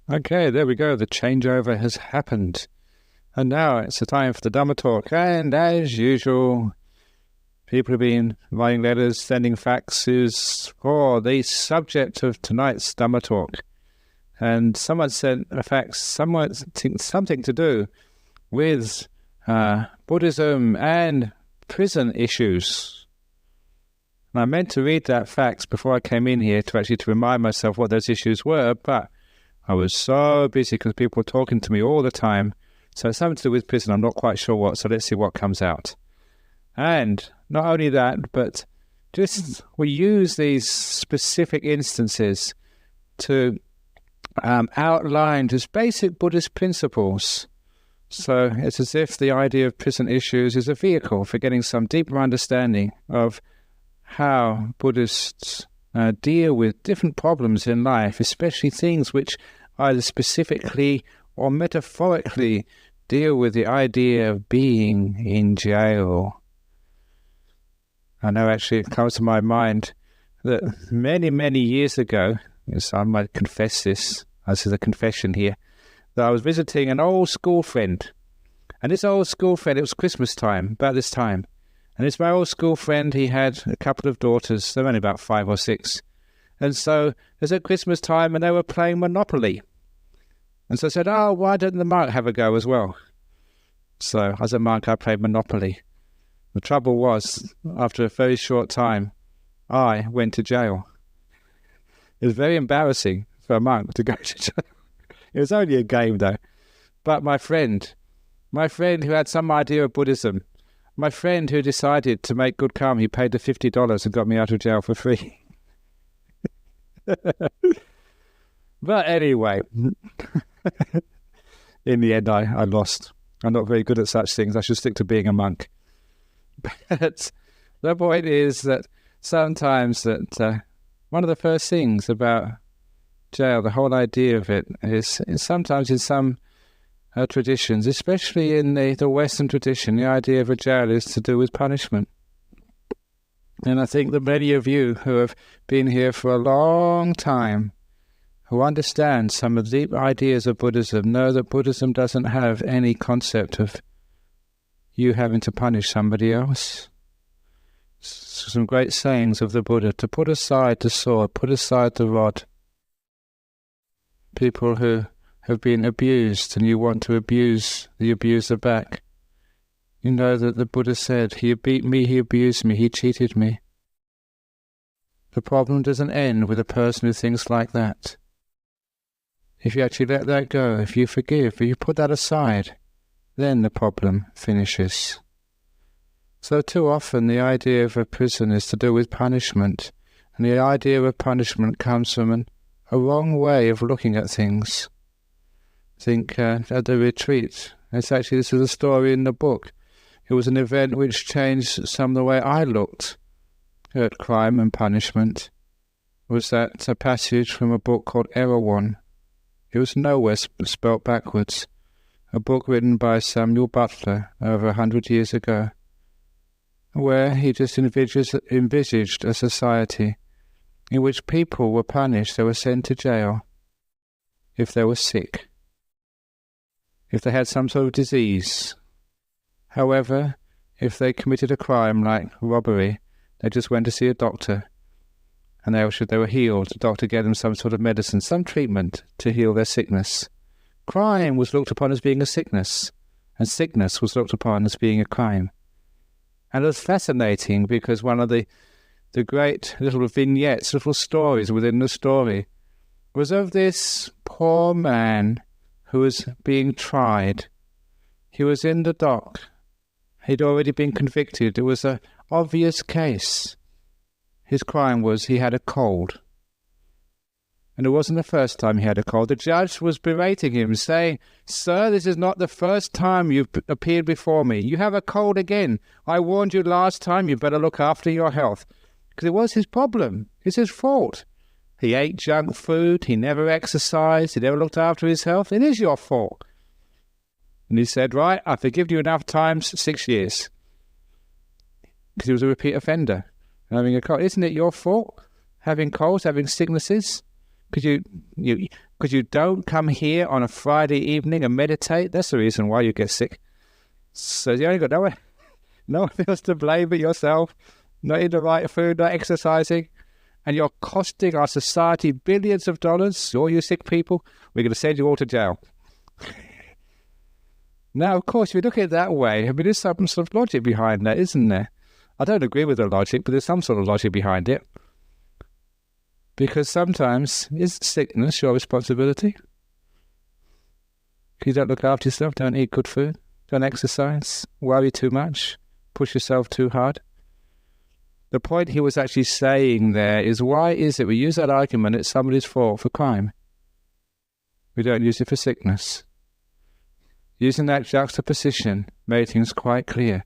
Okay, there we go. The changeover has happened. And now it's the time for the Dhamma talk. And as usual, people have been writing letters, sending faxes for the subject of tonight's Dhamma talk. And someone sent a fax, something to do with Buddhism and prison issues. And I meant to read that fax before I came in here to remind myself what those issues were, but I was so busy because people were talking to me all the time. So it's something to do with prison. I'm not quite sure what, so let's see what comes out. And not only that, but just we use these specific instances to outline just basic Buddhist principles. So it's as if the idea of prison issues is a vehicle for getting some deeper understanding of how Buddhists deal with different problems in life, especially things which either specifically or metaphorically deal with the idea of being in jail. I know actually it comes to my mind that many, many years ago, so I might confess this is a confession here, that I was visiting an old school friend. And this old school friend, it was Christmas time, about this time. And it's my old school friend, he had a couple of daughters, they're only about 5 or 6. And so it was at Christmas time and they were playing Monopoly. And so I said, oh, why don't the monk have a go as well? So as a monk, I played Monopoly. The trouble was, after a very short time, I went to jail. It was very embarrassing for a monk to go to jail. It was only a game, though. But my friend who had some idea of Buddhism, my friend who decided to make good karma, he paid the $50 and got me out of jail for free. But anyway, in the end, I lost. I'm not very good at such things. I should stick to being a monk. But the point is that sometimes that one of the first things about jail, the whole idea of it, is sometimes in some traditions, especially in the Western tradition, the idea of a jail is to do with punishment. And I think that many of you who have been here for a long time, who understand some of the deep ideas of Buddhism, know that Buddhism doesn't have any concept of you having to punish somebody else. Some great sayings of the Buddha: to put aside the sword, put aside the rod. People who have been abused and you want to abuse the abuser back. You know that the Buddha said, he beat me, he abused me, he cheated me. The problem doesn't end with a person who thinks like that. If you actually let that go, if you forgive, if you put that aside, then the problem finishes. So too often the idea of a prison is to do with punishment, and the idea of punishment comes from a wrong way of looking at things. Think at the retreat. This is a story in the book. It was an event which changed some of the way I looked at crime and punishment. It was that a passage from a book called Erewhon. It was nowhere spelt backwards. A book written by Samuel Butler over 100 years ago, where he just envisaged a society in which people were punished. They were sent to jail if they were sick, if they had some sort of disease. However, if they committed a crime like robbery, they just went to see a doctor, and they were healed. The doctor gave them some sort of medicine, some treatment to heal their sickness. Crime was looked upon as being a sickness, and sickness was looked upon as being a crime. And it was fascinating because one of the great little vignettes, little stories within the story, was of this poor man who was being tried. He was in the dock. He'd already been convicted. It was an obvious case. His crime was he had a cold. And it wasn't the first time he had a cold. The judge was berating him, saying, "Sir, this is not the first time you've appeared before me. You have a cold again. I warned you last time, you better look after your health." Because it was his problem. It's his fault. He ate junk food. He never exercised. He never looked after his health. It is your fault. And he said, "Right, I forgive you enough times, 6 years." Because he was a repeat offender. Having a cold. Isn't it your fault? Having colds, having sicknesses? Because Because you don't come here on a Friday evening and meditate. That's the reason why you get sick. So you only got no one else to blame but yourself. Not eating the right food, not exercising. And you're costing our society billions of dollars. All you sick people, we're going to send you all to jail. Now, of course, if you look at it that way, I mean, there's some sort of logic behind that, isn't there? I don't agree with the logic, but there's some sort of logic behind it. Because sometimes, is sickness your responsibility? If you don't look after yourself, don't eat good food, don't exercise, worry too much, push yourself too hard. The point he was actually saying there is, why is it we use that argument it's somebody's fault for crime? We don't use it for sickness. Using that juxtaposition made things quite clear.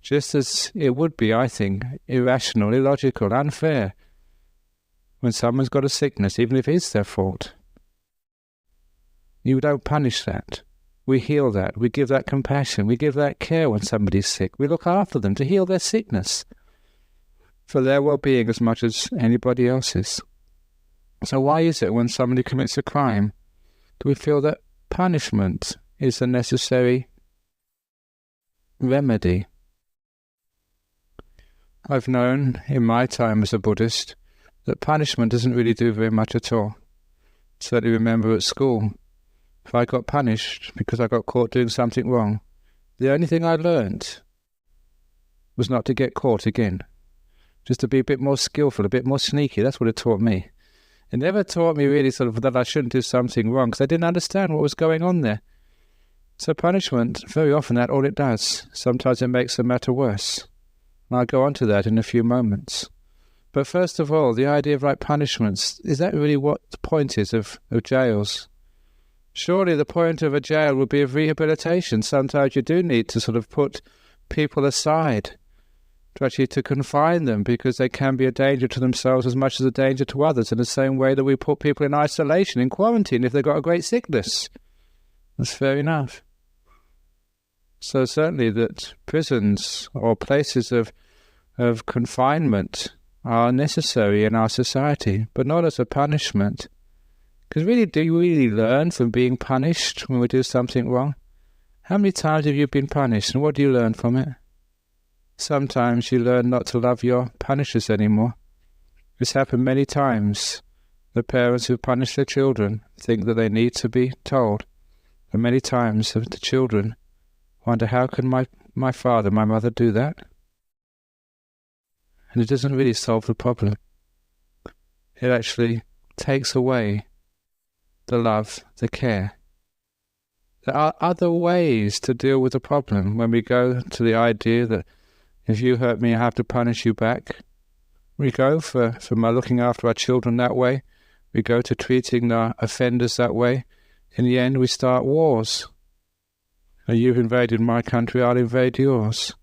Just as it would be, I think, irrational, illogical, unfair when someone's got a sickness, even if it's their fault. You don't punish that. We heal that. We give that compassion. We give that care when somebody's sick. We look after them to heal their sickness for their well-being as much as anybody else's. So why is it when somebody commits a crime, do we feel that punishment is a necessary remedy? I've known in my time as a Buddhist that punishment doesn't really do very much at all. Certainly remember at school, if I got punished because I got caught doing something wrong, the only thing I learned was not to get caught again. Just to be a bit more skillful, a bit more sneaky. That's what it taught me. It never taught me really sort of that I shouldn't do something wrong, because I didn't understand what was going on there. So punishment, very often that's all it does. Sometimes it makes the matter worse. And I'll go on to that in a few moments. But first of all, the idea of punishments, is that really what the point is of jails? Surely the point of a jail would be of rehabilitation. Sometimes you do need to sort of put people aside to confine them, because they can be a danger to themselves as much as a danger to others, in the same way that we put people in isolation, in quarantine, if they've got a great sickness. That's fair enough. So certainly that prisons or places of confinement are necessary in our society, but not as a punishment. Because really, do you really learn from being punished when we do something wrong? How many times have you been punished, and what do you learn from it? Sometimes you learn not to love your punishers anymore. It's happened many times. The parents who punish their children think that they need to be told. And many times the children wonder, how can my father, my mother do that? And it doesn't really solve the problem. It actually takes away the love, the care. There are other ways to deal with the problem when we go to the idea that if you hurt me, I have to punish you back. We go for looking after our children that way. We go to treating our offenders that way. In the end, we start wars. You've invaded my country, I'll invade yours.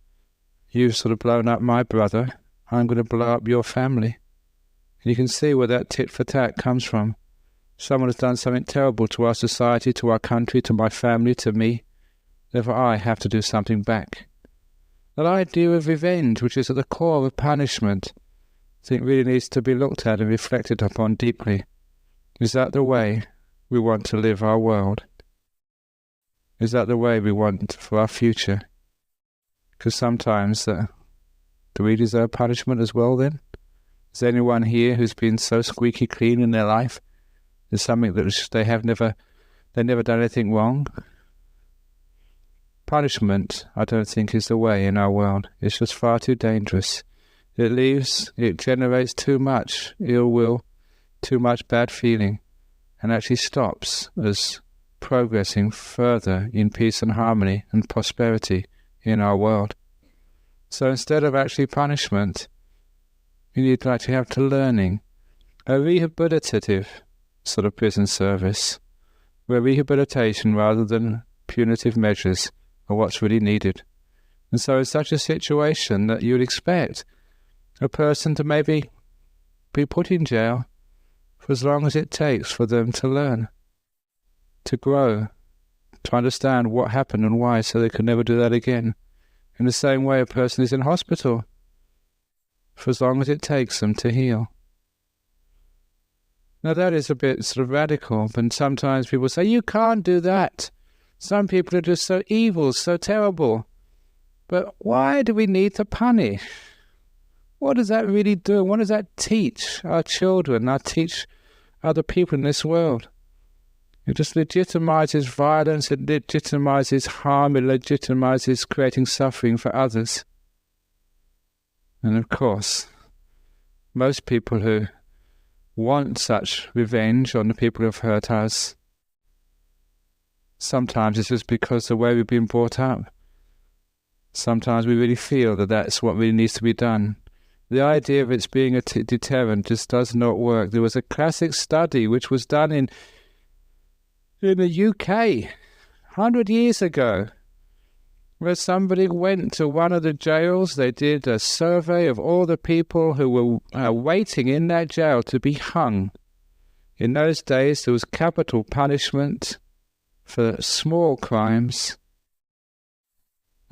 You've sort of blown up my brother, I'm going to blow up your family. And you can see where that tit for tat comes from. Someone has done something terrible to our society, to our country, to my family, to me. Therefore I have to do something back. That idea of revenge, which is at the core of punishment, I think really needs to be looked at and reflected upon deeply. Is that the way we want to live our world? Is that the way we want for our future? Because sometimes, do we deserve punishment as well then? Is there anyone here who's been so squeaky clean in their life? There's something that they've never done anything wrong? Punishment, I don't think, is the way in our world. It's just far too dangerous. It generates too much ill will, too much bad feeling, and actually stops us progressing further in peace and harmony and prosperity in our world. So instead of actually punishment, we need to actually have learning, a rehabilitative sort of prison service, where rehabilitation rather than punitive measures are what's really needed. And so in such a situation that you'd expect a person to maybe be put in jail for as long as it takes for them to learn, to grow, to understand what happened and why, so they can never do that again. In the same way, a person is in hospital for as long as it takes them to heal. Now that is a bit sort of radical, and sometimes people say, you can't do that. Some people are just so evil, so terrible. But why do we need to punish? What does that really do? What does that teach our children, teach other people in this world? It just legitimizes violence, it legitimizes harm, it legitimizes creating suffering for others. And of course, most people who want such revenge on the people who have hurt us, sometimes it's just because the way we've been brought up. Sometimes we really feel that that's what really needs to be done. The idea of it being a deterrent just does not work. There was a classic study which was done in the UK 100 years ago, where somebody went to one of the jails. They did a survey of all the people who were waiting in that jail to be hung. In those days, there was capital punishment for small crimes.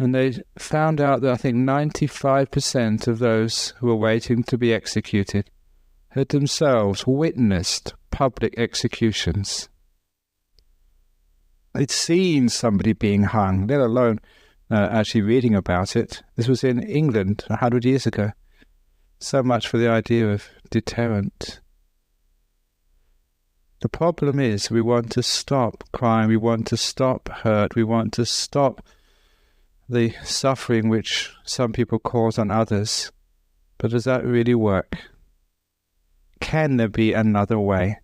And they found out that I think 95% of those who were waiting to be executed had themselves witnessed public executions. They'd seen somebody being hung, let alone actually reading about it. This was in England 100 years ago. So much for the idea of deterrent. The problem is we want to stop crime, we want to stop hurt, we want to stop the suffering which some people cause on others. But does that really work? Can there be another way?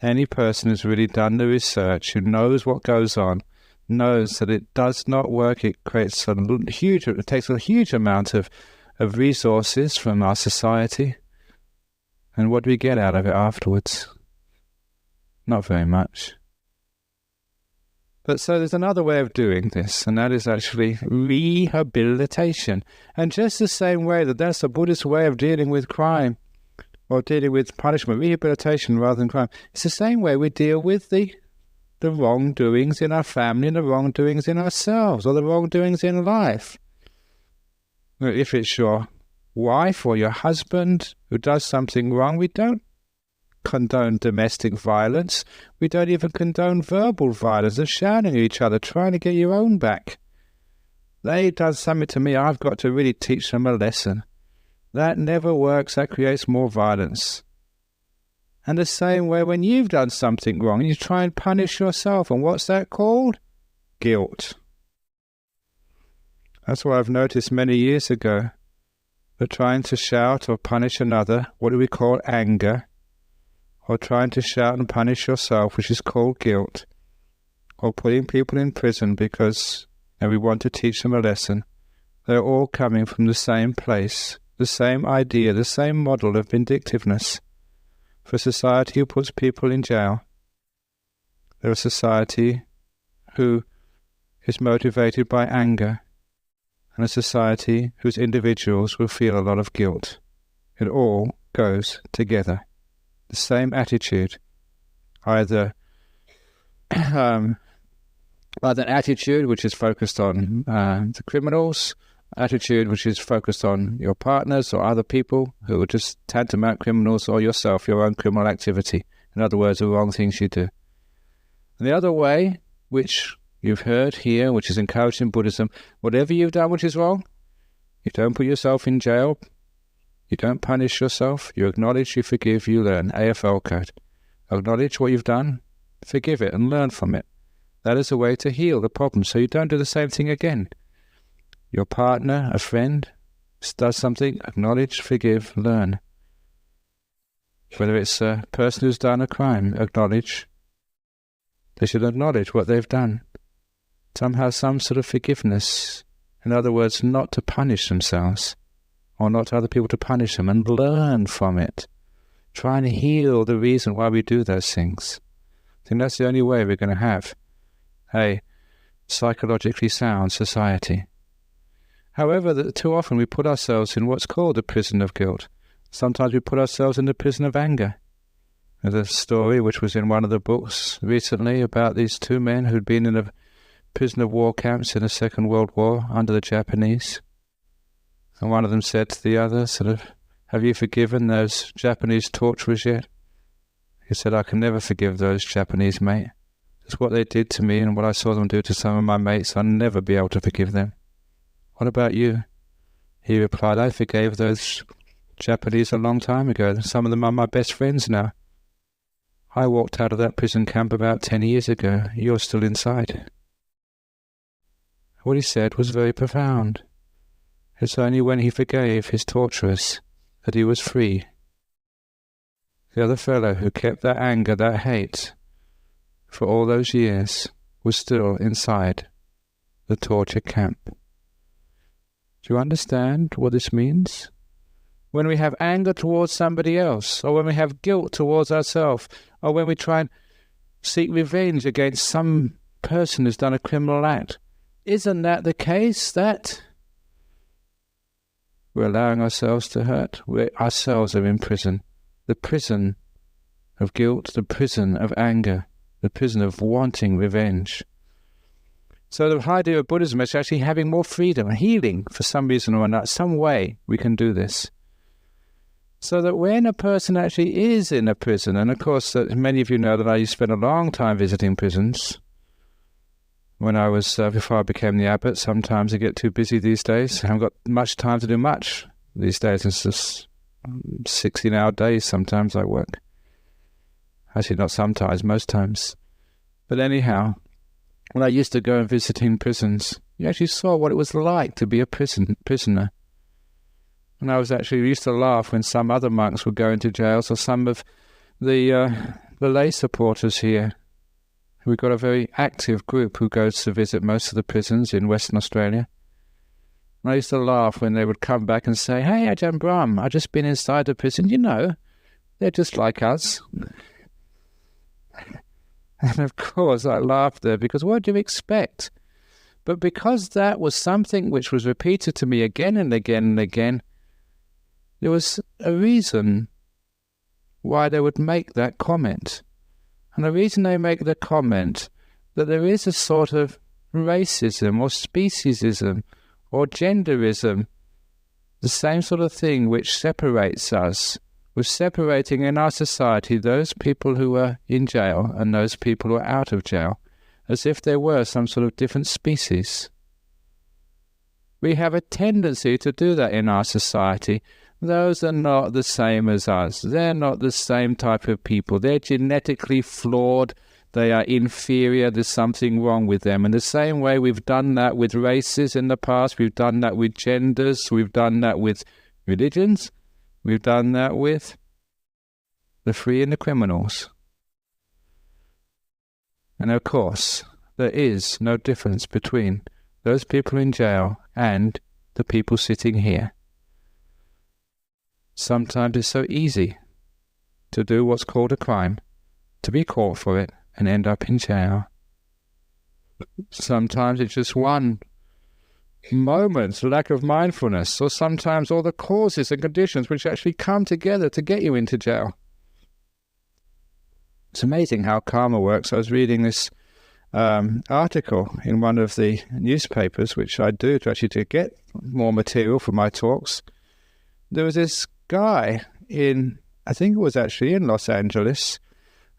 Any person who's really done the research, who knows what goes on, knows that it does not work. It takes a huge amount of resources from our society. And what do we get out of it afterwards? Not very much. But so there's another way of doing this, and that is actually rehabilitation. And just the same way that's a Buddhist way of dealing with crime, or dealing with punishment, rehabilitation rather than crime. It's the same way we deal with the wrongdoings in our family and the wrongdoings in ourselves, or the wrongdoings in life. If it's your wife or your husband who does something wrong, we don't condone domestic violence. We don't even condone verbal violence of shouting at each other, trying to get your own back. They done something to me, I've got to really teach them a lesson. That never works. That creates more violence. And the same way when you've done something wrong, you try and punish yourself. And what's that called? Guilt. That's what I've noticed many years ago. For trying to shout or punish another, what do we call anger? Or trying to shout and punish yourself, which is called guilt. Or putting people in prison because we want to teach them a lesson. They're all coming from the same place, the same idea, the same model of vindictiveness. For a society who puts people in jail, they're a society who is motivated by anger, and a society whose individuals will feel a lot of guilt. It all goes together. The same attitude, either an attitude which is focused on the criminals, attitude which is focused on your partners or other people who are just tantamount criminals, or yourself, your own criminal activity. In other words, the wrong things you do. And the other way, which you've heard here, which is encouraged in Buddhism, whatever you've done which is wrong, you don't put yourself in jail, you don't punish yourself, you acknowledge, you forgive, you learn. AFL code. Acknowledge what you've done, forgive it, and learn from it. That is a way to heal the problem, so you don't do the same thing again. Your partner, a friend, does something, acknowledge, forgive, learn. Whether it's a person who's done a crime, acknowledge. They should acknowledge what they've done. Somehow some sort of forgiveness. In other words, not to punish themselves, or not other people to punish them, and learn from it. Trying to heal the reason why we do those things. I think that's the only way we're going to have a psychologically sound society. However, too often we put ourselves in what's called the prison of guilt. Sometimes we put ourselves in the prison of anger. There's a story which was in one of the books recently about these two men who'd been in a prison of war camps in the Second World War under the Japanese. And one of them said to the other, have you forgiven those Japanese torturers yet? He said, I can never forgive those Japanese, mate. It's what they did to me and what I saw them do to some of my mates. I'll never be able to forgive them. What about you? He replied, I forgave those Japanese a long time ago. Some of them are my best friends now. I walked out of that prison camp about 10 years ago. You're still inside. What he said was very profound. It's only when he forgave his torturers that he was free. The other fellow who kept that anger, that hate, for all those years, was still inside the torture camp. Do you understand what this means? When we have anger towards somebody else, or when we have guilt towards ourselves, or when we try and seek revenge against some person who's done a criminal act, isn't that the case that we're allowing ourselves to hurt? We ourselves are in prison. The prison of guilt, the prison of anger, the prison of wanting revenge. So the idea of Buddhism is actually having more freedom, healing for some reason or another, some way we can do this. So that when a person actually is in a prison, and of course many of you know that I used to spend a long time visiting prisons. When I was, before I became the abbot, sometimes I get too busy these days. I haven't got much time to do much these days. It's just 16-hour days sometimes I work. Actually, not sometimes, most times. But anyhow, when I used to go and visiting prisons, you actually saw what it was like to be a prisoner. And I used to laugh when some other monks would go into jails, or some of the lay supporters here. We've got a very active group who goes to visit most of the prisons in Western Australia. And I used to laugh when they would come back and say, hey, Ajahn Brahm, I've just been inside the prison. You know, they're just like us. And of course I laughed there, because what do you expect? But because that was something which was repeated to me again and again and again, there was a reason why they would make that comment. And the reason they make the comment that there is a sort of racism or speciesism or genderism, the same sort of thing which separates us, was separating in our society those people who were in jail and those people who are out of jail, as if they were some sort of different species. We have a tendency to do that in our society. Those are not the same as us. They're not the same type of people. They're genetically flawed. They are inferior. There's something wrong with them. In the same way we've done that with races in the past, we've done that with genders, we've done that with religions, we've done that with the free and the criminals. And of course, there is no difference between those people in jail and the people sitting here. Sometimes it's so easy to do what's called a crime, to be caught for it and end up in jail. Sometimes it's just one moment, lack of mindfulness, or sometimes all the causes and conditions which actually come together to get you into jail. It's amazing how karma works. I was reading this article in one of the newspapers, which I do to get more material for my talks. There was this guy I think it was actually in Los Angeles,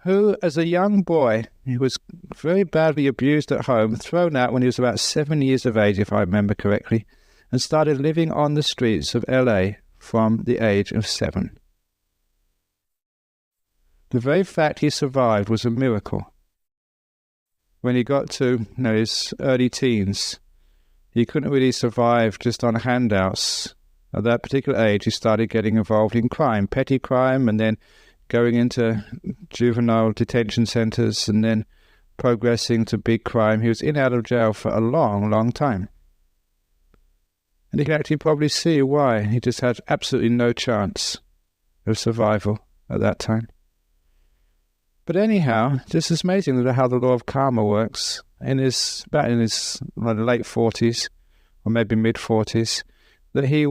who as a young boy, he was very badly abused at home, thrown out when he was about 7 years of age, if I remember correctly, and started living on the streets of LA from the age of 7. The very fact he survived was a miracle. When he got to his early teens, he couldn't really survive just on handouts. At that particular age, he started getting involved in crime, petty crime, and then going into juvenile detention centers, and then progressing to big crime. He was in and out of jail for a long, long time. And you can actually probably see why he just had absolutely no chance of survival at that time. But anyhow, just as amazing how the law of karma works. About in his late 40s, or maybe mid-40s, that he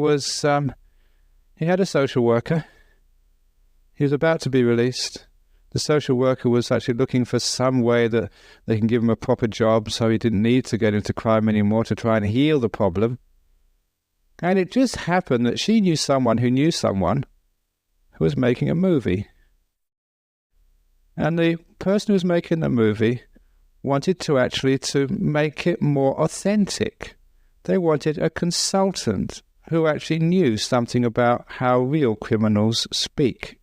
had a social worker. He was about to be released. The social worker was actually looking for some way that they can give him a proper job so he didn't need to get into crime anymore, to try and heal the problem. And it just happened that she knew someone who was making a movie. And the person who was making the movie wanted to make it more authentic. They wanted a consultant who actually knew something about how real criminals speak.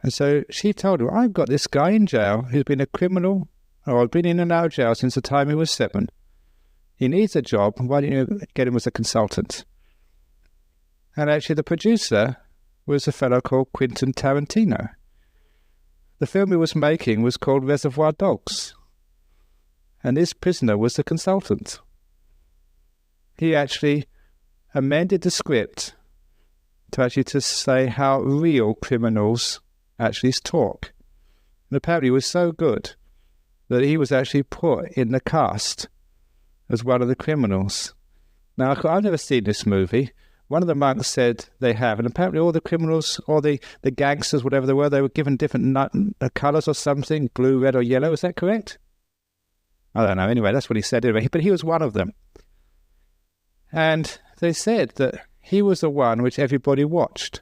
And so she told him, I've got this guy in jail who's been a criminal, or been in and out of jail since the time he was 7. He needs a job. Why don't you get him as a consultant? And actually the producer was a fellow called Quentin Tarantino. The film he was making was called Reservoir Dogs. And this prisoner was the consultant. He actually amended the script to say how real criminals actually talk. And apparently it was so good that he was actually put in the cast as one of the criminals. Now, I've never seen this movie. One of the monks said they have, and apparently all the criminals, or the gangsters, whatever they were given different colours or something, blue, red or yellow. Is that correct? I don't know. Anyway, that's what he said anyway. But he was one of them. And they said that he was the one which everybody watched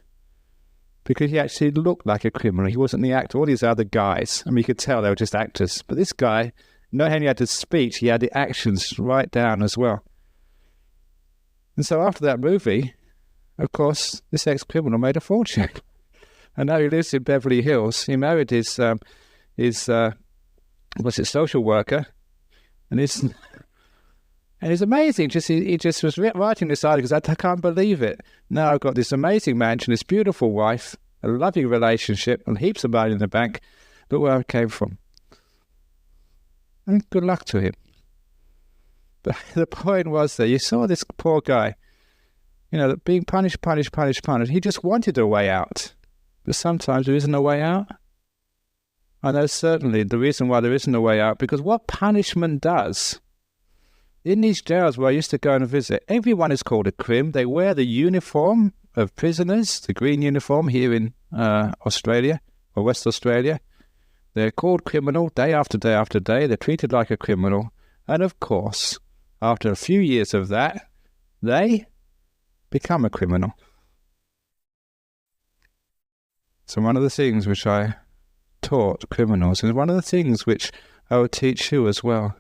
because he actually looked like a criminal. He wasn't the actor. All these other guys, I mean, you could tell they were just actors. But this guy, not only had the speech, he had the actions right down as well. And so after that movie, of course, this ex-criminal made a fortune. And now he lives in Beverly Hills. He married his social worker. And it's amazing. He just was writing this article because I can't believe it. Now I've got this amazing mansion, this beautiful wife, a loving relationship, and heaps of money in the bank. Look where I came from. And good luck to him. But the point was that you saw this poor guy, being punished. He just wanted a way out. But sometimes there isn't a way out. I know certainly the reason why there isn't a way out, because what punishment does, in these jails where I used to go and visit, everyone is called a crim. They wear the uniform of prisoners, the green uniform here in Australia, or West Australia. They're called criminal day after day after day. They're treated like a criminal. And of course, after a few years of that, they become a criminal. So one of the things which I taught criminals, and one of the things which I would teach you as well,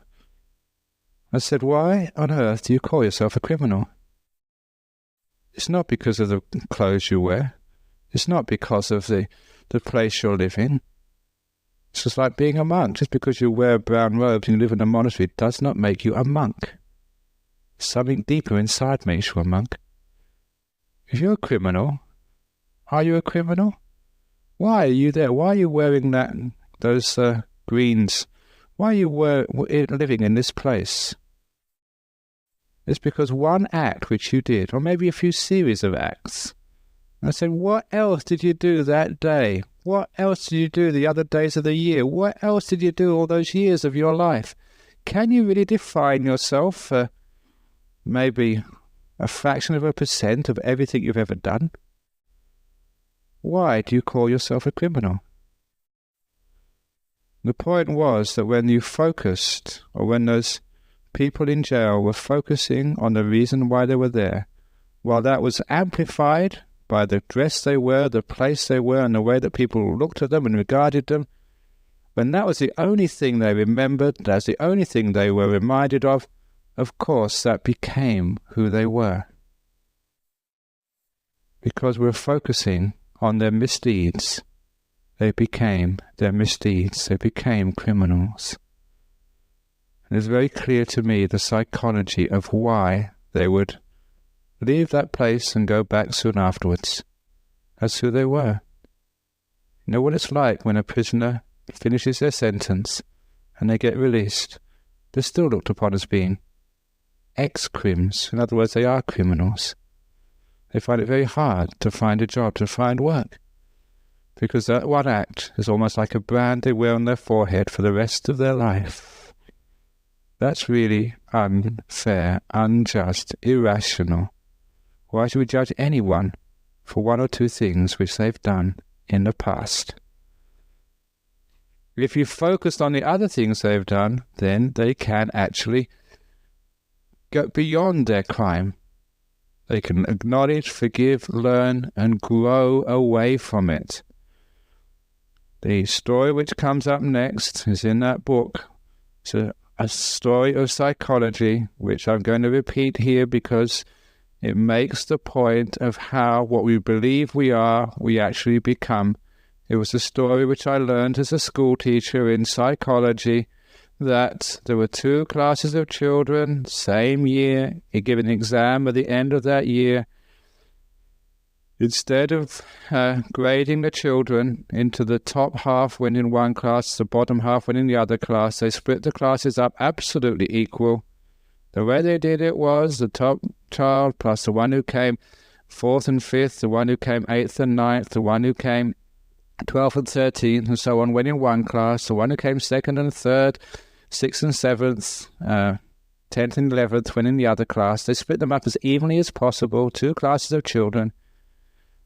I said, why on earth do you call yourself a criminal? It's not because of the clothes you wear. It's not because of the place you're living. It's just like being a monk. Just because you wear brown robes and you live in a monastery does not make you a monk. Something deeper inside makes you a monk. If you're a criminal, are you a criminal? Why are you there? Why are you wearing those greens? Why are you living in this place? It's because one act which you did, or maybe a few series of acts. I said, what else did you do that day? What else did you do the other days of the year? What else did you do all those years of your life? Can you really define yourself for maybe a fraction of a % of everything you've ever done? Why do you call yourself a criminal? The point was that when you focused, or when those people in jail were focusing on the reason why they were there, while that was amplified by the dress they wear, the place they were, and the way that people looked at them and regarded them, when that was the only thing they remembered, that's the only thing they were reminded of course that became who they were. Because we're focusing on their misdeeds, they became their misdeeds, they became criminals. And it's very clear to me the psychology of why they would leave that place and go back soon afterwards. That's who they were. You know what it's like when a prisoner finishes their sentence and they get released? They're still looked upon as being ex-crims. In other words, they are criminals. They find it very hard to find a job, to find work, because that one act is almost like a brand they wear on their forehead for the rest of their life. That's really unfair, unjust, irrational. Why should we judge anyone for one or two things which they've done in the past? If you focused on the other things they've done, then they can actually go beyond their crime. They can acknowledge, forgive, learn, and grow away from it. The story which comes up next is in that book. It's a story of psychology, which I'm going to repeat here because it makes the point of how what we believe we are, we actually become. It was a story which I learned as a school teacher in psychology, that there were two classes of children, same year, you give an exam at the end of that year. Instead of grading the children into the top half when in one class, the bottom half when in the other class, they split the classes up absolutely equal. The way they did it was the top child plus the one who came 4th and 5th, the one who came 8th and 9th, the one who came 12th and 13th, and so on, went in one class. The one who came 2nd and 3rd, 6th and 7th, 10th and 11th went in the other class. They split them up as evenly as possible, two classes of children.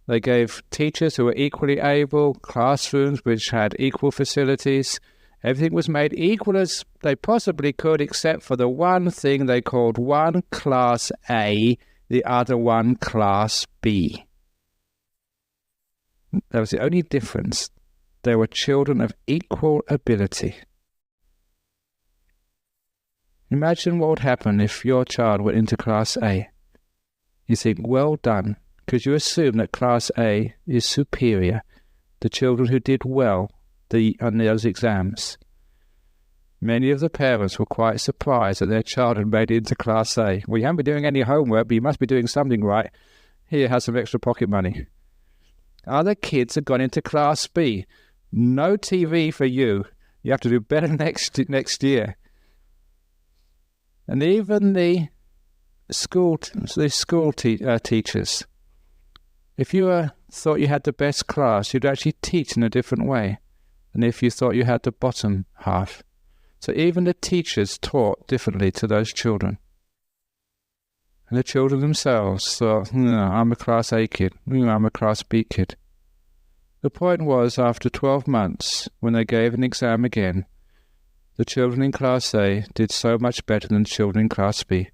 They gave teachers who were equally able, classrooms which had equal facilities. Everything was made equal as they possibly could, except for the one thing they called one Class A, the other one Class B. That was the only difference. They were children of equal ability. Imagine what would happen if your child went into Class A. You think, well done, because you assume that Class A is superior to children who did well on those exams. Many of the parents were quite surprised that their child had made it into Class A. Well, you haven't been doing any homework, but you must be doing something right. Here, have some extra pocket money. Other kids had gone into Class B. No TV for you. You have to do better next year. And even the school teachers, if you thought you had the best class, you'd actually teach in a different way than if you thought you had the bottom half. So even the teachers taught differently to those children. And the children themselves thought, I'm a Class A kid, I'm a Class B kid. The point was, after 12 months, when they gave an exam again, the children in Class A did so much better than children in Class B.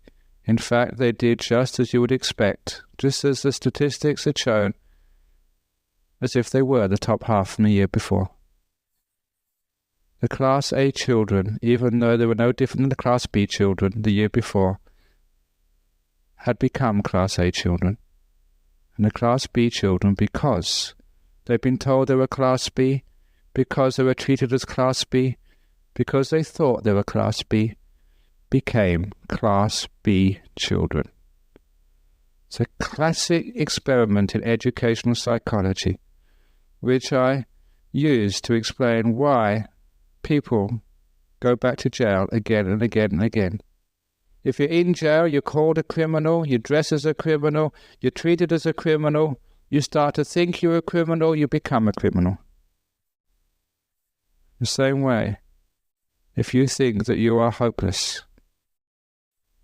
In fact, they did just as you would expect, just as the statistics had shown, as if they were the top half from the year before. The Class A children, even though they were no different than the Class B children the year before, had become Class A children. And the Class B children, because they'd been told they were Class B, because they were treated as Class B, because they thought they were Class B, became Class B children. It's a classic experiment in educational psychology, which I use to explain why people go back to jail again and again and again. If you're in jail, you're called a criminal, you dress as a criminal, you're treated as a criminal, you start to think you're a criminal, you become a criminal. The same way, if you think that you are hopeless,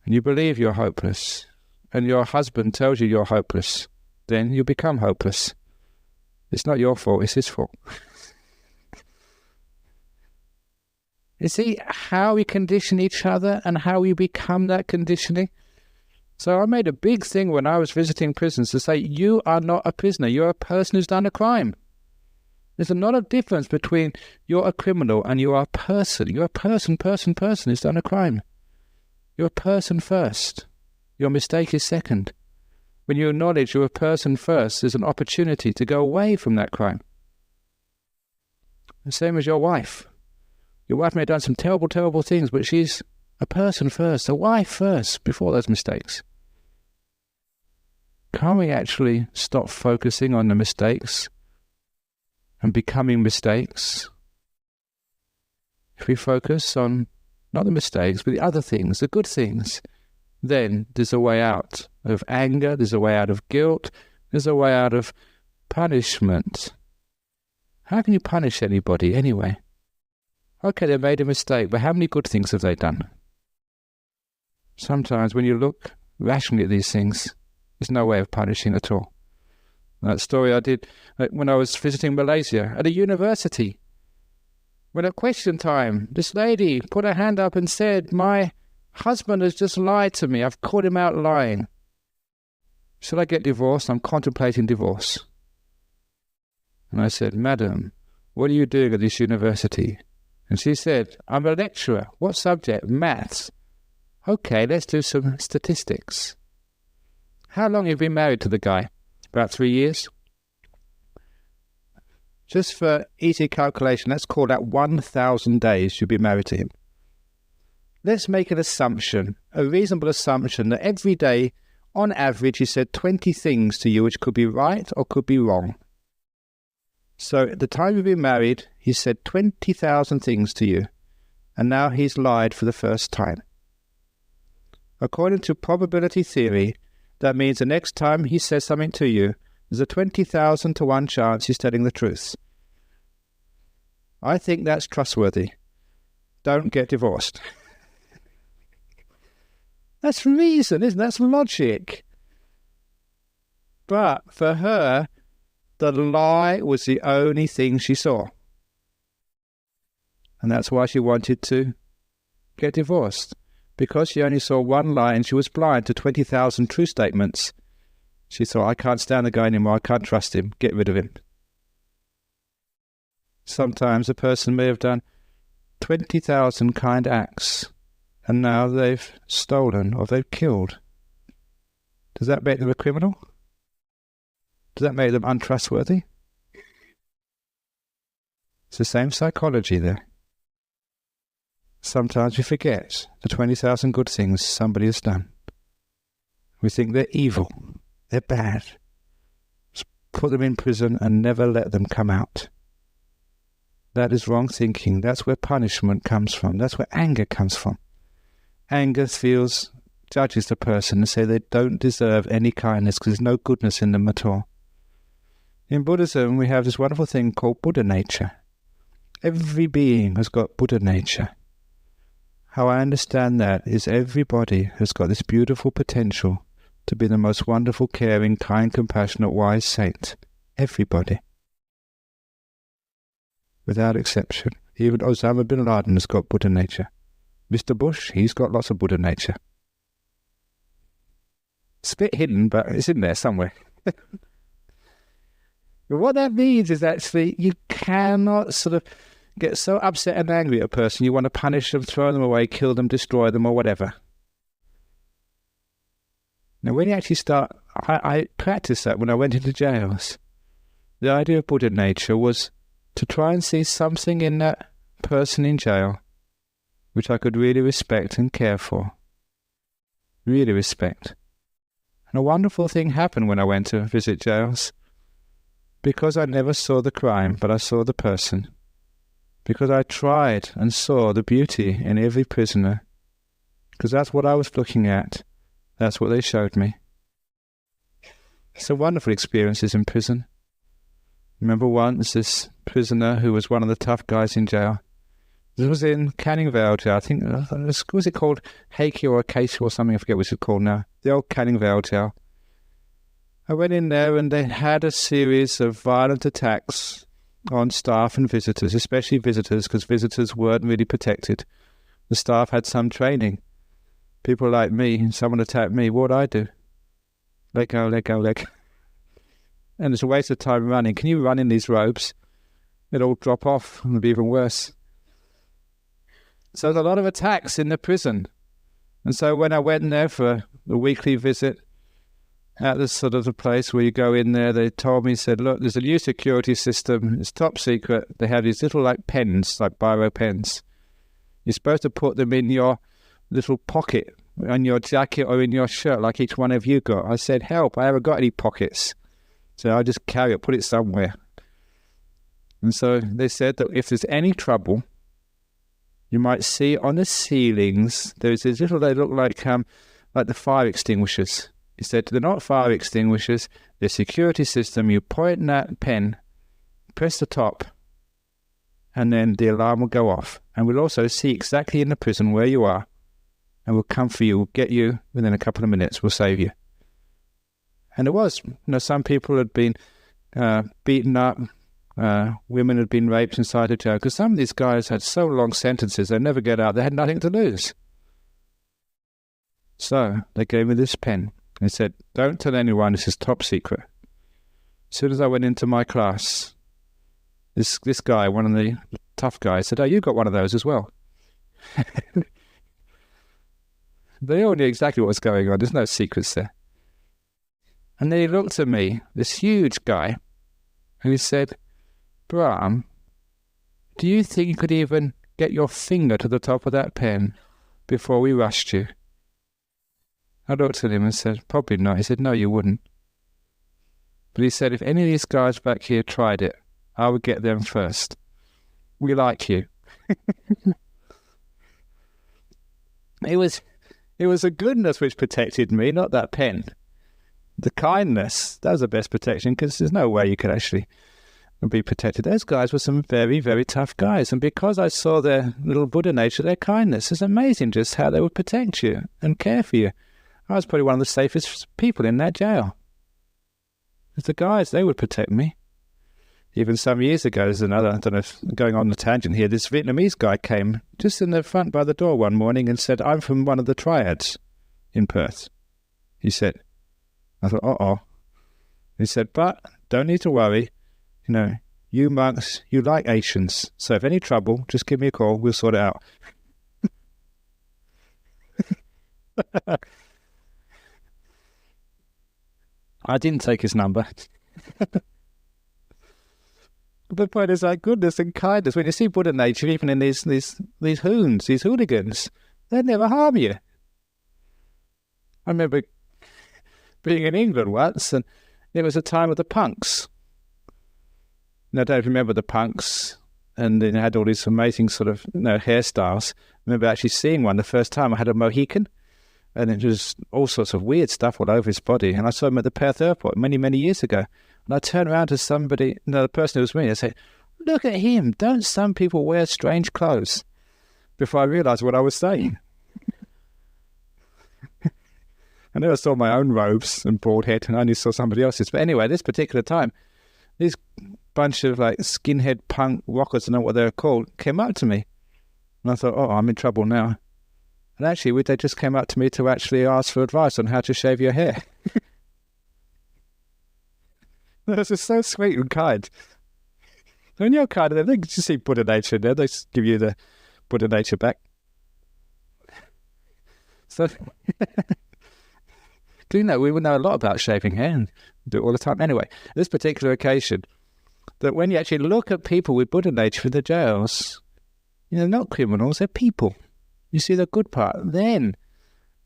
and you believe you're hopeless, and your husband tells you you're hopeless, then you become hopeless. It's not your fault, it's his fault. You see how we condition each other and how we become that conditioning? So I made a big thing when I was visiting prisons to say, you are not a prisoner, you're a person who's done a crime. There's a lot of difference between you're a criminal and you are a person. You're a person who's done a crime. You're a person first. Your mistake is second. When you acknowledge you're a person first, there's an opportunity to go away from that crime. The same as your wife. Your wife may have done some terrible, terrible things, but she's a person first, a wife first, before those mistakes. Can't we actually stop focusing on the mistakes and becoming mistakes? If we focus on not the mistakes, but the other things, the good things, then there's a way out of anger, there's a way out of guilt, there's a way out of punishment. How can you punish anybody anyway? Okay, they made a mistake, but how many good things have they done? Sometimes when you look rationally at these things, there's no way of punishing at all. That story I did when I was visiting Malaysia at a university. When at question time, this lady put her hand up and said, my husband has just lied to me. I've caught him out lying. Should I get divorced? I'm contemplating divorce. And I said, Madam, what are you doing at this university? And she said, I'm a lecturer. What subject? Maths. Okay, let's do some statistics. How long have you been married to the guy? About 3 years. Just for easy calculation, let's call that 1,000 days you've been married to him. Let's make an assumption, a reasonable assumption, that every day, on average, he said 20 things to you which could be right or could be wrong. So at the time you've been married, he said 20,000 things to you, and now he's lied for the first time. According to probability theory, that means the next time he says something to you, there's a 20,000 to 1 chance he's telling the truth. I think that's trustworthy. Don't get divorced. That's reason, isn't it? That's logic. But for her, the lie was the only thing she saw. And that's why she wanted to get divorced. Because she only saw one lie and she was blind to 20,000 true statements. She thought, I can't stand the guy anymore, I can't trust him, get rid of him. Sometimes a person may have done 20,000 kind acts, and now they've stolen or they've killed. Does that make them a criminal? Does that make them untrustworthy? It's the same psychology there. Sometimes we forget the 20,000 good things somebody has done. We think they're evil. They're bad. Just put them in prison and never let them come out. That is wrong thinking. That's where punishment comes from. That's where anger comes from. Anger judges the person and say they don't deserve any kindness because there's no goodness in them at all. In Buddhism, we have this wonderful thing called Buddha nature. Every being has got Buddha nature. How I understand that is everybody has got this beautiful potential to be the most wonderful, caring, kind, compassionate, wise saint. Everybody. Without exception. Even Osama bin Laden has got Buddha nature. Mr. Bush, he's got lots of Buddha nature. It's a bit hidden, but it's in there somewhere. But what that means is actually you cannot sort of get so upset and angry at a person, you want to punish them, throw them away, kill them, destroy them, or whatever. Now, when you actually start, I practiced that when I went into jails. The idea of Buddha nature was to try and see something in that person in jail which I could really respect and care for. Really respect. And a wonderful thing happened when I went to visit jails. Because I never saw the crime, but I saw the person. Because I tried and saw the beauty in every prisoner. Because that's what I was looking at. That's what they showed me. Some wonderful experiences in prison. Remember once this prisoner who was one of the tough guys in jail. This was in Canning Vale jail. I think, was it called Hakey or Casey or something? I forget what it's called now. The old Canning Vale jail. I went in there and they had a series of violent attacks on staff and visitors, especially visitors, because visitors weren't really protected. The staff had some training. People like me, someone attacked me, what would I do? Let go, let go, let go. And it's a waste of time running. Can you run in these robes? It'll all drop off and it'll be even worse. So there's a lot of attacks in the prison. And so when I went in there for a weekly visit, at this sort of the place where you go in there, they told me, said, look, there's a new security system. It's top secret. They have these little like pens, like biro pens. You're supposed to put them in your little pocket, on your jacket or in your shirt, like each one of you got. I said, help, I haven't got any pockets. So I just carry it, put it somewhere. And so they said that if there's any trouble, you might see on the ceilings, there's these little, they look like the fire extinguishers. He said, they're not fire extinguishers, they're security system. You point that pen, press the top, and then the alarm will go off. And we'll also see exactly in the prison where you are, and we'll come for you, we'll get you within a couple of minutes, we'll save you. And it was, some people had been beaten up, women had been raped inside the jail, because some of these guys had so long sentences, they'd never get out, they had nothing to lose. So they gave me this pen. They said, don't tell anyone, this is top secret. As soon as I went into my class, This guy, one of the tough guys, said, "Oh, you got one of those as well." They all knew exactly what was going on. There's no secrets there. And then he looked at me, this huge guy, and he said, "Brahm, do you think you could even get your finger to the top of that pen before we rushed you?" I looked at him and said, "Probably not." He said, "No, you wouldn't." But he said, "If any of these guys back here tried it, I would get them first. We like you." It was the goodness which protected me, not that pen. The kindness, that was the best protection, because there's no way you could actually be protected. Those guys were some very, very tough guys. And because I saw their little Buddha nature, their kindness, it's amazing just how they would protect you and care for you. I was probably one of the safest people in that jail. It's the guys, they would protect me. Even some years ago, there's another, I don't know if I'm going on a tangent here, this Vietnamese guy came just in the front by the door one morning and said, "I'm from one of the triads in Perth." He said. I thought, uh-oh. He said, "But don't need to worry. You know, you monks, you like Asians. So if any trouble, just give me a call. We'll sort it out." I didn't take his number. The point is like goodness and kindness. When you see Buddha nature, even in these hoons, these hooligans, they never harm you. I remember being in England once, and it was a time of the punks. And I don't remember the punks, and they had all these amazing sort of hairstyles. I remember actually seeing one the first time. I had a Mohican, and it was all sorts of weird stuff all over his body. And I saw him at the Perth airport many, many years ago. And I turned around to somebody, the person who was with me, I said, "Look at him, don't some people wear strange clothes?" Before I realised what I was saying. I never saw my own robes and bald head, and I only saw somebody else's. But anyway, this particular time, this bunch of like skinhead punk rockers, I don't know what they're called, came up to me. And I thought, oh, I'm in trouble now. And actually, they just came up to me to actually ask for advice on how to shave your hair. This is so sweet and kind. When you're kind of them, they just see Buddha nature in there. They give you the Buddha nature back. So, we would know a lot about shaving hair and do it all the time. Anyway, this particular occasion, that when you actually look at people with Buddha nature in the jails, not criminals, they're people. You see the good part. Then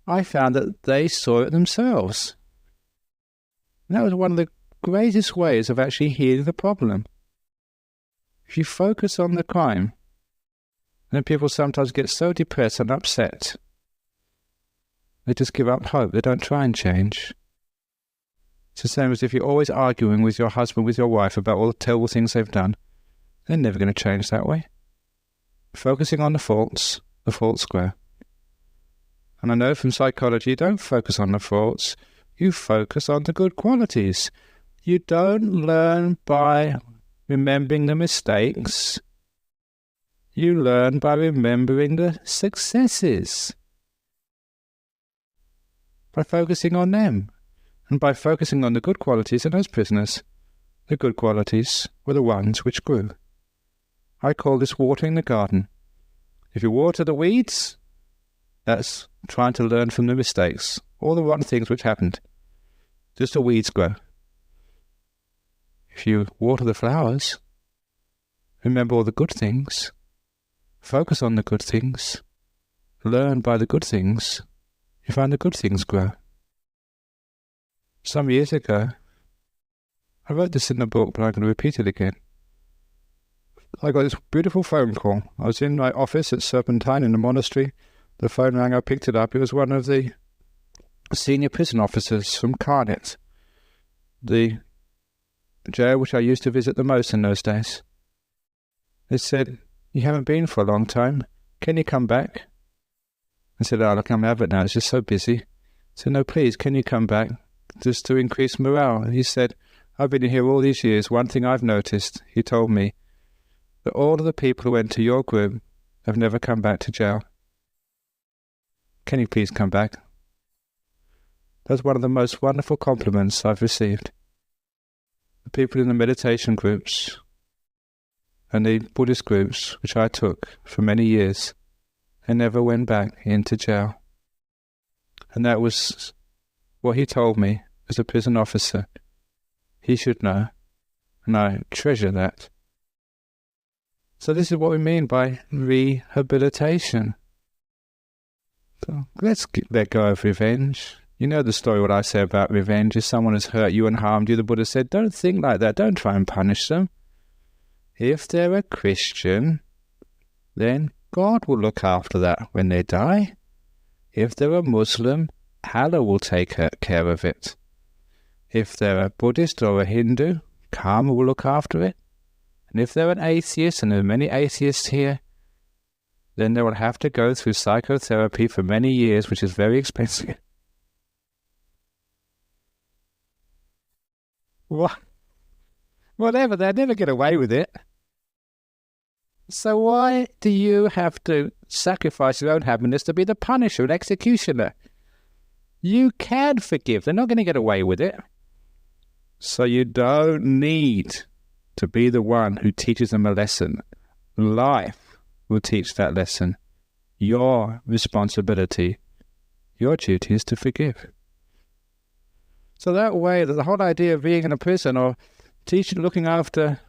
I found that they saw it themselves. And that was one of the greatest ways of actually healing the problem. If you focus on the crime, then people sometimes get so depressed and upset, they just give up hope. They don't try and change. It's the same as if you're always arguing with your husband, with your wife about all the terrible things they've done. They're never going to change that way. Focusing on the faults grow. And I know from psychology, you don't focus on the faults, you focus on the good qualities. You don't learn by remembering the mistakes. You learn by remembering the successes. By focusing on them. And by focusing on the good qualities in those prisoners, the good qualities were the ones which grew. I call this watering the garden. If you water the weeds, that's trying to learn from the mistakes, all the rotten things which happened. Just the weeds grow. If you water the flowers, remember all the good things, focus on the good things, learn by the good things, you find the good things grow. Some years ago, I wrote this in the book, but I'm going to repeat it again. I got this beautiful phone call. I was in my office at Serpentine in the monastery. The phone rang, I picked it up. It was one of the senior prison officers from Carnet, the jail which I used to visit the most in those days. They said, "You haven't been for a long time. Can you come back?" I said, "Oh, look, I'm out of it now. It's just so busy." I said, "No, please, can you come back just to increase morale?" And he said, "I've been here all these years. One thing I've noticed," he told me, "that all of the people who went to your group have never come back to jail. Can you please come back?" That's one of the most wonderful compliments I've received. The people in the meditation groups, and the Buddhist groups, which I took for many years, I never went back into jail. And that was what he told me as a prison officer. He should know, and I treasure that. So this is what we mean by rehabilitation. So let's let go of revenge. You know the story, what I say about revenge. If someone has hurt you and harmed you, the Buddha said, don't think like that. Don't try and punish them. If they're a Christian, then God will look after that when they die. If they're a Muslim, Allah will take care of it. If they're a Buddhist or a Hindu, Karma will look after it. And if they're an atheist, and there are many atheists here, then they will have to go through psychotherapy for many years, which is very expensive. What? Whatever, they'll never get away with it. So why do you have to sacrifice your own happiness to be the punisher and executioner? You can forgive. They're not going to get away with it. So you don't need to be the one who teaches them a lesson. Life will teach that lesson. Your responsibility, your duty is to forgive. So that way, the whole idea of being in a prison or teaching, looking after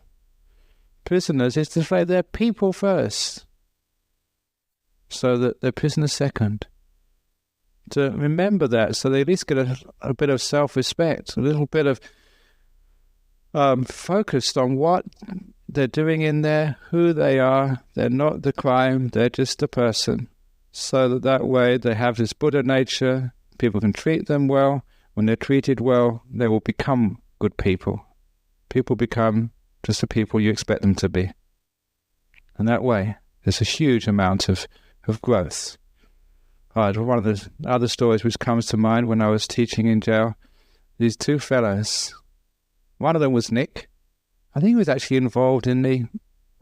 prisoners is to say they're people first, so that they're prisoners second. To remember that, so they at least get a bit of self-respect, a little bit of focused on what they're doing in there, who they are. They're not the crime, they're just a person. So that way they have this Buddha nature, people can treat them well. When they're treated well, they will become good people. People become just the people you expect them to be. And that way, there's a huge amount of growth. One of the other stories which comes to mind when I was teaching in jail, these two fellows, one of them was Nick. I think he was actually involved in the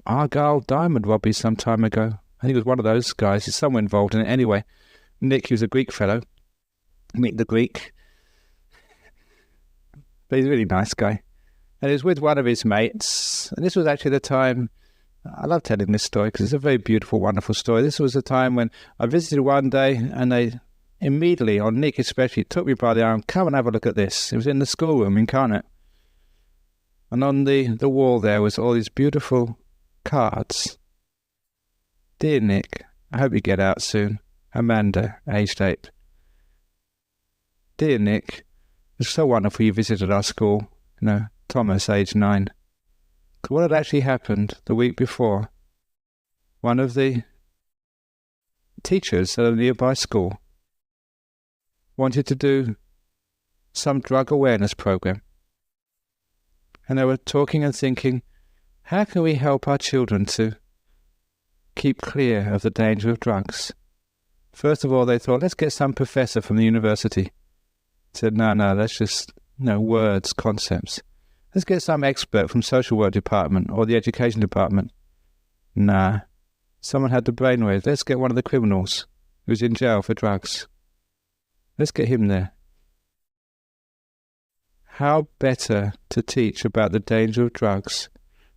Argyle diamond robbery some time ago. I think he was one of those guys. He's somewhere involved in it. Anyway, Nick, he was a Greek fellow. Nick the Greek. But he's a really nice guy. And he was with one of his mates. And this was actually the time, I love telling this story because it's a very beautiful, wonderful story. This was the time when I visited one day and they immediately, on Nick especially, took me by the arm, come and have a look at this. It was in the schoolroom in Carnet. And on the wall there was all these beautiful cards. Dear Nick, I hope you get out soon. Amanda, aged 8. Dear Nick, it's so wonderful you visited our school. You know, Thomas, aged 9. Because what had actually happened the week before, one of the teachers at a nearby school wanted to do some drug awareness program. And they were talking and thinking, how can we help our children to keep clear of the danger of drugs? First of all, they thought, let's get some professor from the university. Said, no, that's just words, concepts. Let's get some expert from social work department or the education department. Nah, someone had the brainwave. Let's get one of the criminals who's in jail for drugs. Let's get him there. How better to teach about the danger of drugs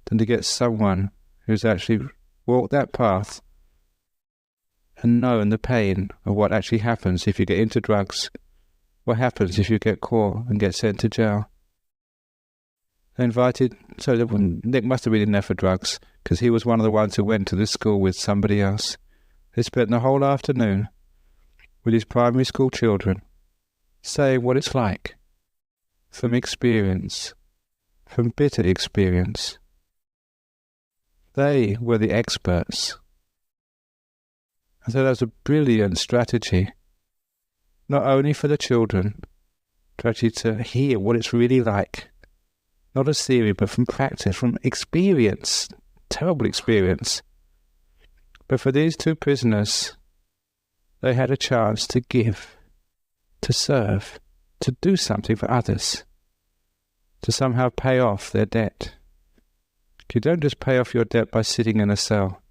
than to get someone who's actually walked that path and known the pain of what actually happens if you get into drugs. What happens if you get caught and get sent to jail? They invited, so Nick must have been in there for drugs, because he was one of the ones who went to this school with somebody else. They spent the whole afternoon with his primary school children, saying what it's like, from experience, from bitter experience. They were the experts. And so that was a brilliant strategy. Not only for the children, but actually to hear what it's really like. Not as theory, but from practice, from experience, terrible experience. But for these two prisoners, they had a chance to give, to serve, to do something for others, to somehow pay off their debt. You don't just pay off your debt by sitting in a cell.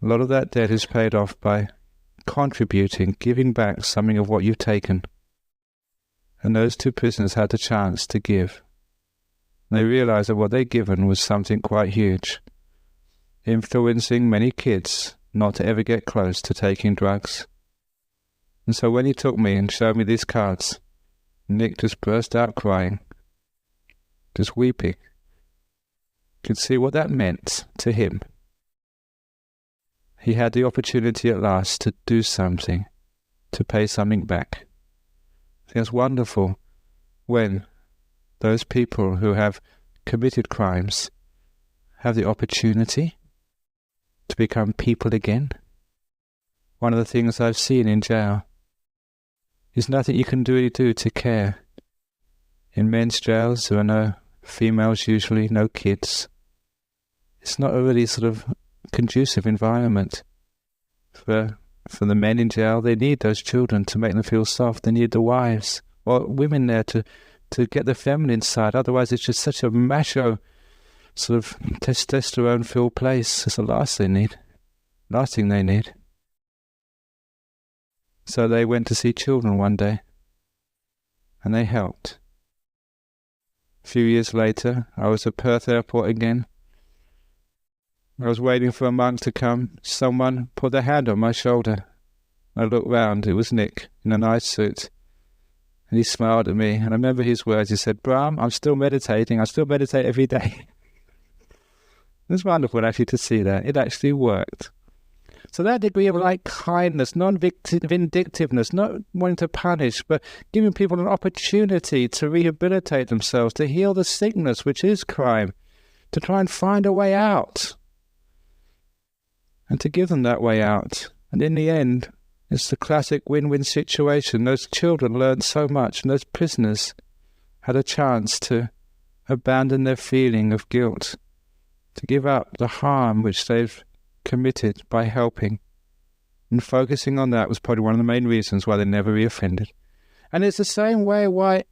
A lot of that debt is paid off by contributing, giving back something of what you've taken. And those two prisoners had the chance to give. They realised that what they'd given was something quite huge, influencing many kids not to ever get close to taking drugs. And so when he took me and showed me these cards, Nick just burst out crying, just weeping. Could see what that meant to him. He had the opportunity at last to do something, to pay something back. I think it's wonderful when those people who have committed crimes have the opportunity to become people again. One of the things I've seen in jail is nothing you can really do to care. In men's jails, there are no females usually, no kids. It's not a really sort of conducive environment for the men in jail. They need those children to make them feel soft. They need the wives or women there to get the feminine side. Otherwise, it's just such a macho, sort of testosterone-filled place. It's the last thing they need. So they went to see children one day, and they helped. A few years later, I was at Perth Airport again. I was waiting for a monk to come. Someone put their hand on my shoulder. I looked round. It was Nick in a nice suit. And he smiled at me. And I remember his words. He said, "Brahm, I'm still meditating. I still meditate every day." It was wonderful actually to see that. It actually worked. So that degree of like kindness, non-vindictiveness, not wanting to punish, but giving people an opportunity to rehabilitate themselves, to heal the sickness, which is crime, to try and find a way out, and to give them that way out. And in the end, it's the classic win-win situation. Those children learned so much, and those prisoners had a chance to abandon their feeling of guilt, to give up the harm which they've committed by helping. And focusing on that was probably one of the main reasons why they never reoffended. And it's the same way why,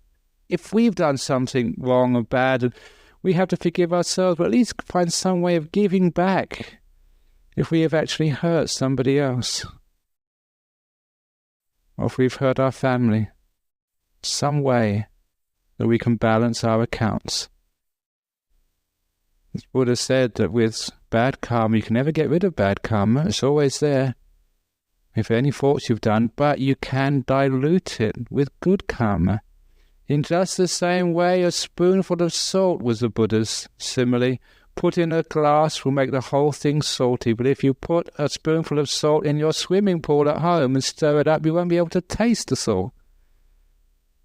if we've done something wrong or bad, and we have to forgive ourselves, but at least find some way of giving back if we have actually hurt somebody else, or if we've hurt our family, some way that we can balance our accounts. The Buddha said that with bad karma, you can never get rid of bad karma. It's always there, if any faults you've done, but you can dilute it with good karma. In just the same way, a spoonful of salt was the Buddha's simile. Put in a glass will make the whole thing salty, but if you put a spoonful of salt in your swimming pool at home and stir it up, you won't be able to taste the salt.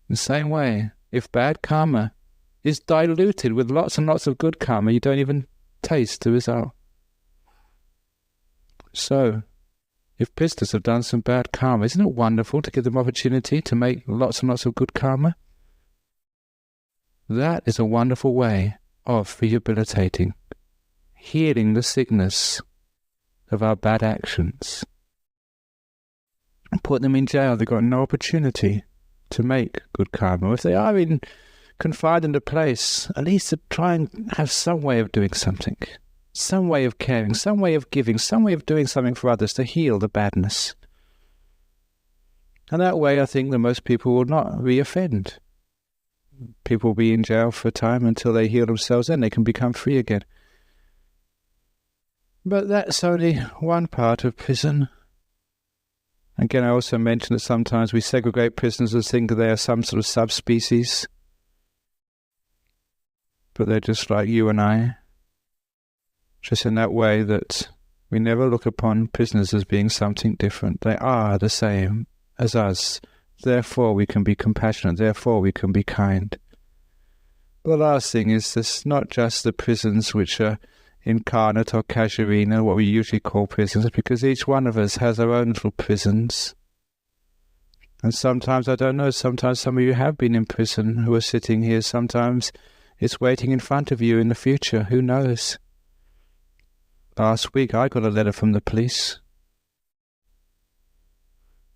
In the same way, if bad karma is diluted with lots and lots of good karma, you don't even taste the result. So, if prisoners have done some bad karma, isn't it wonderful to give them opportunity to make lots and lots of good karma? That is a wonderful way of rehabilitating, healing the sickness of our bad actions. And put them in jail. They've got no opportunity to make good karma. If they are confined in a place, at least to try and have some way of doing something, some way of caring, some way of giving, some way of doing something for others to heal the badness. And that way I think that most people will not reoffend. People will be in jail for a time until they heal themselves, and they can become free again. But that's only one part of prison. Again, I also mentioned that sometimes we segregate prisoners as thinking they are some sort of subspecies. But they're just like you and I. Just in that way that we never look upon prisoners as being something different. They are the same as us. Therefore we can be compassionate. Therefore we can be kind. The last thing is this, not just the prisons which are incarnate or casuarina, what we usually call prisons, because each one of us has our own little prisons. And sometimes, I don't know, sometimes some of you have been in prison who are sitting here. Sometimes it's waiting in front of you in the future. Who knows? Last week I got a letter from the police.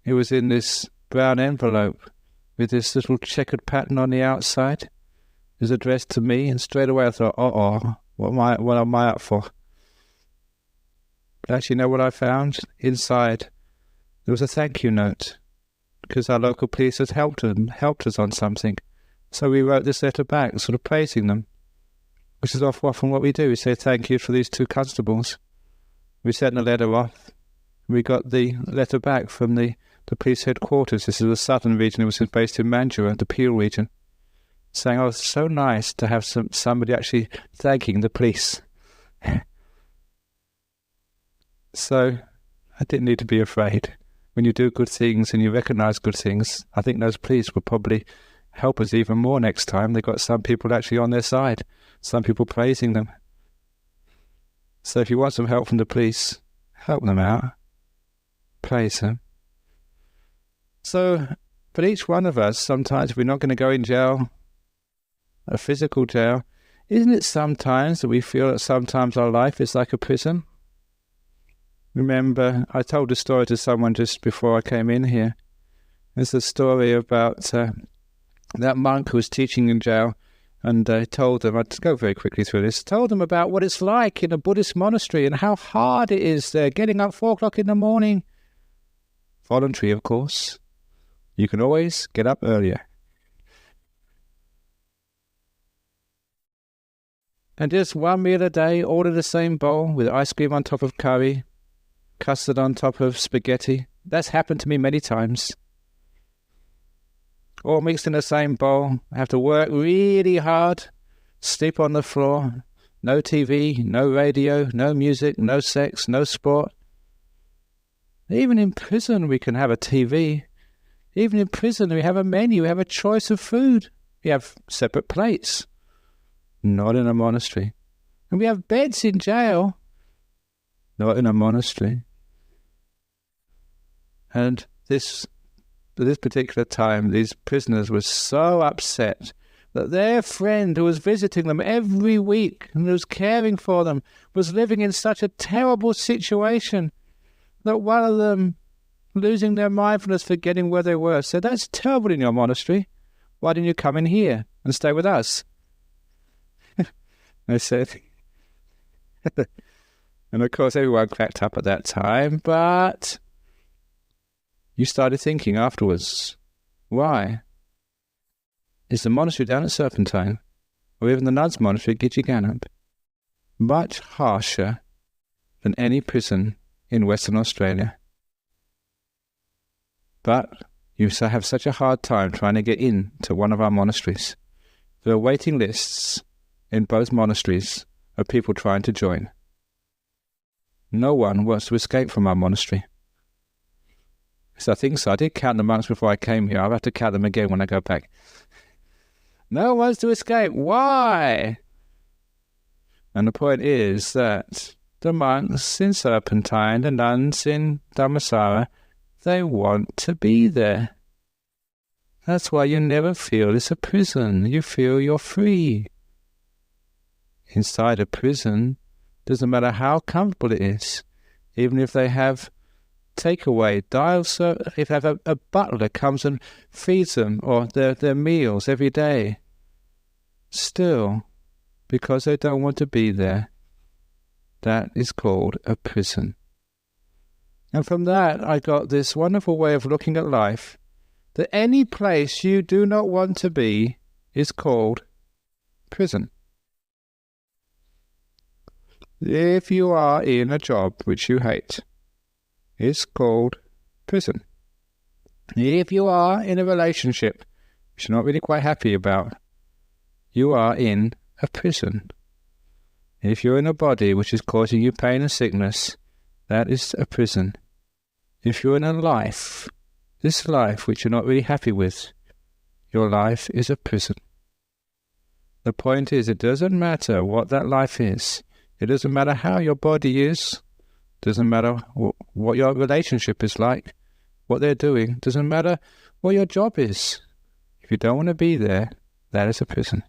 It was in this brown envelope with this little checkered pattern on the outside. It was addressed to me, and straight away I thought, what am I up for? But actually, you know what I found? Inside, there was a thank you note, because our local police had helped us on something. So we wrote this letter back, sort of praising them. which is often what we do. We say thank you for these 2 constables. We sent a letter off. We got the letter back from the police headquarters. This is the southern region. It was based in Mandurah, the Peel region, saying, oh, it's so nice to have somebody actually thanking the police. So I didn't need to be afraid. When you do good things and you recognize good things, I think those police will probably help us even more next time. They've got some people actually on their side, some people praising them. So if you want some help from the police, help them out, praise them. So for each one of us, sometimes we're not going to go in jail, a physical jail. Isn't it sometimes that we feel that sometimes our life is like a prison? Remember, I told a story to someone just before I came in here. It's a story about that monk who was teaching in jail, and I told them, I'd go very quickly through this, told them about what it's like in a Buddhist monastery and how hard it is there, getting up 4 o'clock in the morning. Voluntary, of course. You can always get up earlier. And just 1 meal a day, all in the same bowl, with ice cream on top of curry, custard on top of spaghetti. That's happened to me many times. All mixed in the same bowl. I have to work really hard, sleep on the floor, no TV, no radio, no music, no sex, no sport. Even in prison we can have a TV. Even in prison we have a menu, we have a choice of food. We have separate plates. Not in a monastery. And we have beds in jail. Not in a monastery. And this particular time, these prisoners were so upset that their friend who was visiting them every week and was caring for them was living in such a terrible situation that one of them, losing their mindfulness, forgetting where they were, said, that's terrible in your monastery. Why didn't you come in here and stay with us? I said, and of course everyone cracked up at that time, but you started thinking afterwards, why? Is the monastery down at Serpentine, or even the nuns' monastery at Gidgegannup, much harsher than any prison in Western Australia? But you have such a hard time trying to get into one of our monasteries. There are waiting lists in both monasteries of people trying to join. No one wants to escape from our monastery. So I think so. I did count the monks before I came here. I'll have to count them again when I go back. No one wants to escape. Why? And the point is that the monks in Serpentine, the nuns in Dhammasara, they want to be there. That's why you never feel it's a prison. You feel you're free. Inside a prison, doesn't matter how comfortable it is, even if they have takeaway, if they have a butler comes and feeds them or their meals every day, still, because they don't want to be there, that is called a prison. And from that, I got this wonderful way of looking at life, that any place you do not want to be is called prison. If you are in a job which you hate, it's called prison. If you are in a relationship which you're not really quite happy about, you are in a prison. If you're in a body which is causing you pain and sickness, that is a prison. If you're in a life, this life which you're not really happy with, your life is a prison. The point is, it doesn't matter what that life is. It doesn't matter how your body is. It doesn't matter what your relationship is like, what they're doing. It doesn't matter what your job is. If you don't want to be there, that is a prison.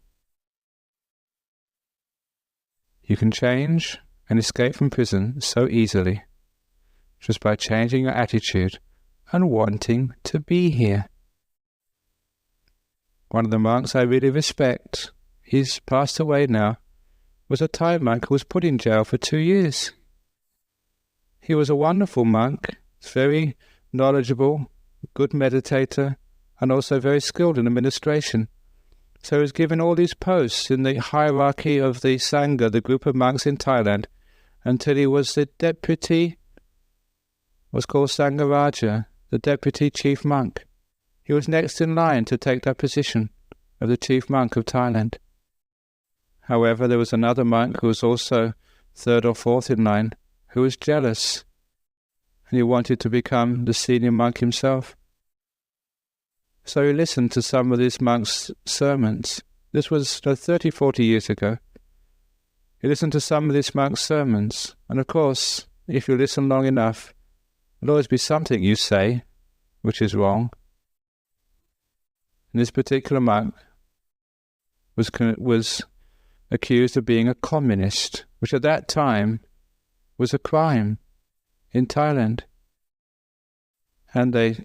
You can change and escape from prison so easily, just by changing your attitude and wanting to be here. One of the monks I really respect, he's passed away now, was a Thai monk who was put in jail for 2 years. He was a wonderful monk, very knowledgeable, good meditator, and also very skilled in administration. So he was given all these posts in the hierarchy of the Sangha, the group of monks in Thailand, until he was the deputy, what's called Sangharaja, the deputy chief monk. He was next in line to take that position of the chief monk of Thailand. However, there was another monk who was also third or fourth in line, who was jealous, and he wanted to become the senior monk himself. So he listened to some of these monks' sermons. This was 30, 40 years ago. He listened to some of these monks' sermons, and of course, if you listen long enough, there'll always be something you say which is wrong. And this particular monk was accused of being a communist, which at that time was a crime in Thailand. And they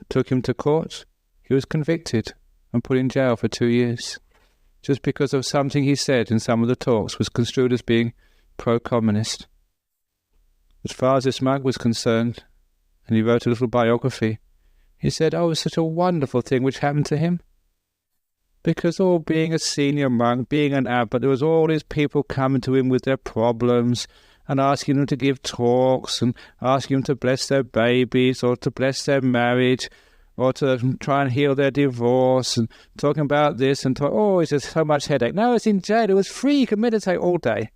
took him to court. He was convicted and put in jail for 2 years, just because of something he said in some of the talks was construed as being pro-communist. As far as this monk was concerned, and he wrote a little biography, he said, it was such a wonderful thing which happened to him. Because being a senior monk, being an abbot, there was all these people coming to him with their problems and asking him to give talks and asking him to bless their babies or to bless their marriage or to try and heal their divorce and talking about this and it's just so much headache. Now it's in jail, it was free, you could meditate all day.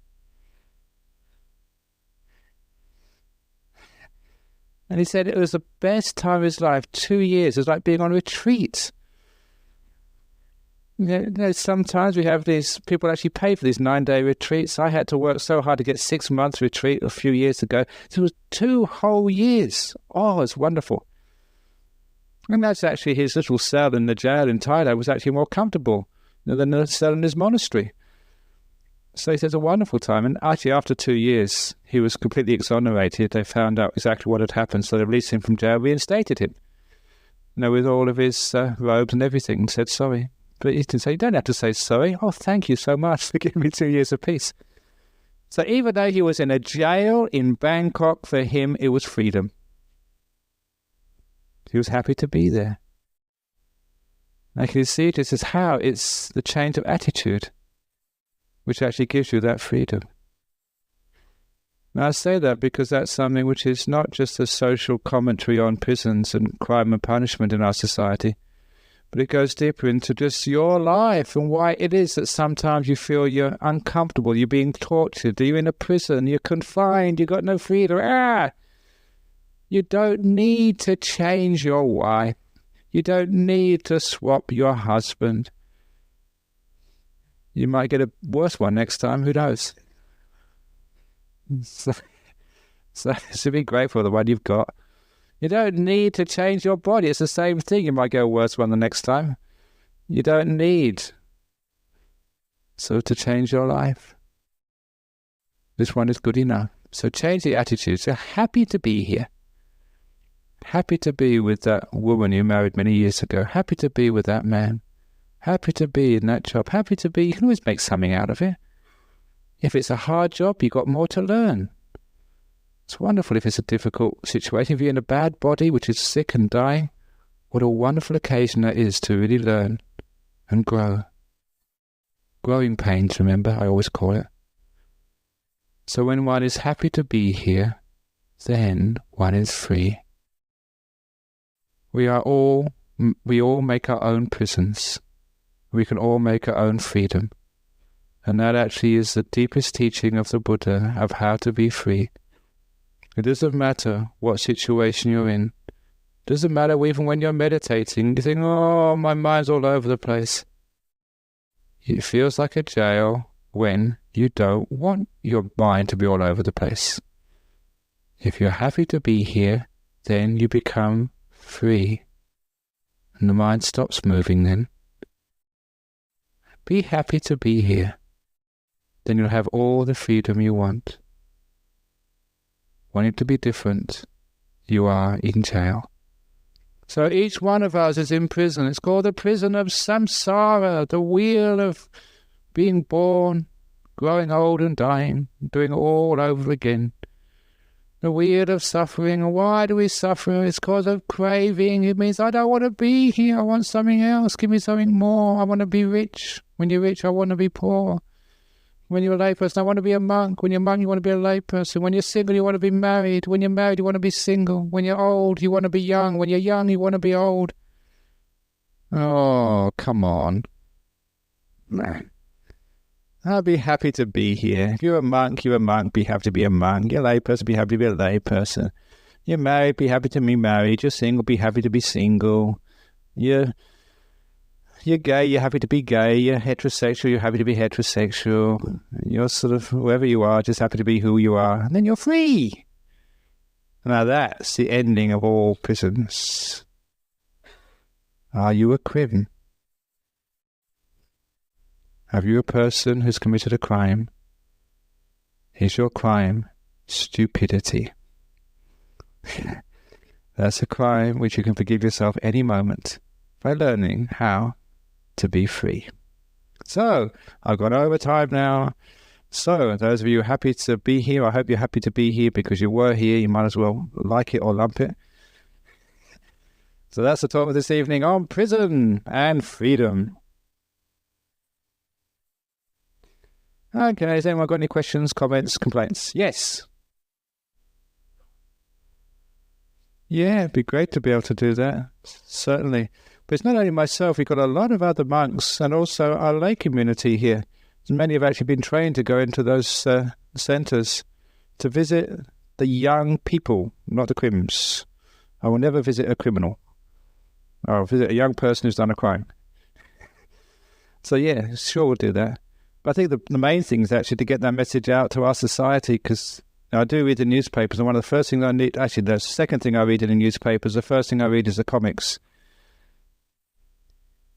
And he said it was the best time of his life, 2 years. It was like being on retreat. Sometimes we have these people actually pay for these 9-day retreats. I had to work so hard to get 6 months retreat a few years ago. So it was 2 whole years. It's wonderful. And that's actually his little cell in the jail in Thailand was actually more comfortable than the cell in his monastery. So he says a wonderful time. And actually after 2 years, he was completely exonerated. They found out exactly what had happened. So they released him from jail, reinstated him. With all of his robes and everything, and said sorry. But he didn't say, you don't have to say sorry. Thank you so much for giving me 2 years of peace. So even though he was in a jail in Bangkok, for him it was freedom. He was happy to be there. I can see this is how it's the change of attitude which actually gives you that freedom. Now I say that because that's something which is not just a social commentary on prisons and crime and punishment in our society, but it goes deeper into just your life and why it is that sometimes you feel you're uncomfortable, you're being tortured, you're in a prison, you're confined, you've got no freedom. You don't need to change your wife. You don't need to swap your husband. You might get a worse one next time, who knows? So be grateful for the one you've got. You don't need to change your body. It's the same thing. You might get a worse one the next time. You don't need to change your life. This one is good enough. So change the attitude. So happy to be here. Happy to be with that woman you married many years ago. Happy to be with that man. Happy to be in that job. Happy to be, you can always make something out of it. If it's a hard job, you've got more to learn. It's wonderful if it's a difficult situation. If you're in a bad body, which is sick and dying, what a wonderful occasion that is to really learn and grow. Growing pains, remember, I always call it. So when one is happy to be here, then one is free. We all make our own prisons. We can all make our own freedom. And that actually is the deepest teaching of the Buddha of how to be free. It doesn't matter what situation you're in. It doesn't matter even when you're meditating. You think, my mind's all over the place. It feels like a jail when you don't want your mind to be all over the place. If you're happy to be here, then you become free. And the mind stops moving then. Be happy to be here. Then you'll have all the freedom you want. Wanting to be different, you are in jail. So each one of us is in prison. It's called the prison of samsara, the wheel of being born, growing old and dying, doing it all over again. The weird of suffering. Why do we suffer? It's because of craving. It means I don't want to be here. I want something else. Give me something more. I want to be rich. When you're rich, I want to be poor. When you're a layperson, I want to be a monk. When you're a monk, you want to be a layperson. When you're single, you want to be married. When you're married, you want to be single. When you're old, you want to be young. When you're young, you want to be old. Oh, come on. I'll be happy to be here. If you're a monk, you're a monk. Be happy to be a monk. You're a layperson, be happy to be a layperson. You're married, be happy to be married. You're single, be happy to be single. You're gay, you're happy to be gay. You're heterosexual, you're happy to be heterosexual. You're sort of whoever you are, just happy to be who you are. And then you're free. Now that's the ending of all prisons. Are you a crim? Have you a person who's committed a crime? Is your crime stupidity? That's a crime which you can forgive yourself any moment by learning how to be free. So, I've gone over time now. So, those of you happy to be here, I hope you're happy to be here because you were here. You might as well like it or lump it. So that's the talk of this evening on prison and freedom. Okay, has anyone got any questions, comments, complaints? Yes. Yeah, it'd be great to be able to do that, certainly. But it's not only myself, we've got a lot of other monks and also our lay community here. Many have actually been trained to go into those centres to visit the young people, not the crims. I will never visit a criminal. I'll visit a young person who's done a crime. So yeah, sure we'll do that. But I think the main thing is actually to get that message out to our society, because I do read the newspapers, and one of the first things I need, actually the second thing I read in the newspapers, the first thing I read is the comics.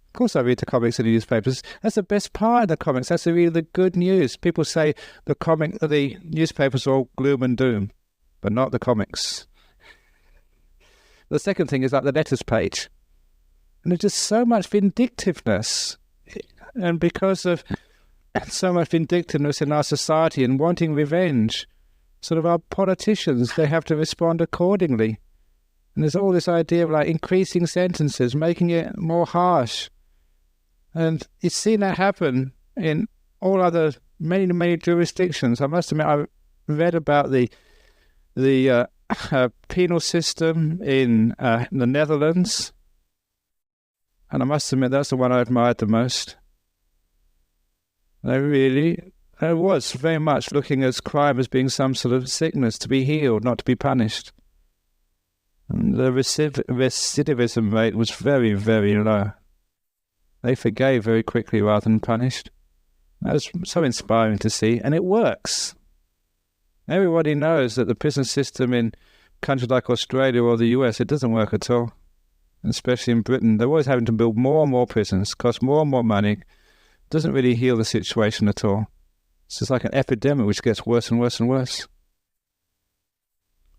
Of course I read the comics in the newspapers. That's the best part of the comics. That's really the good news. People say the newspapers are all gloom and doom, but not the comics. The second thing is like the letters page. And there's just so much vindictiveness. And because of so much vindictiveness in our society and wanting revenge, sort of our politicians, they have to respond accordingly. And there's all this idea of like increasing sentences, making it more harsh. And you've seen that happen in all other, many jurisdictions. I must admit, I read about the penal system in the Netherlands. And I must admit, that's the one I admired the most. I was very much looking at crime as being some sort of sickness, to be healed, not to be punished. And the recidivism rate was very, very low. They forgave very quickly rather than punished. That was so inspiring to see, and it works. Everybody knows that the prison system in countries like Australia or the US, it doesn't work at all. Especially in Britain, they're always having to build more and more prisons, cost more and more money. Doesn't really heal the situation at all. It's just like an epidemic which gets worse and worse and worse.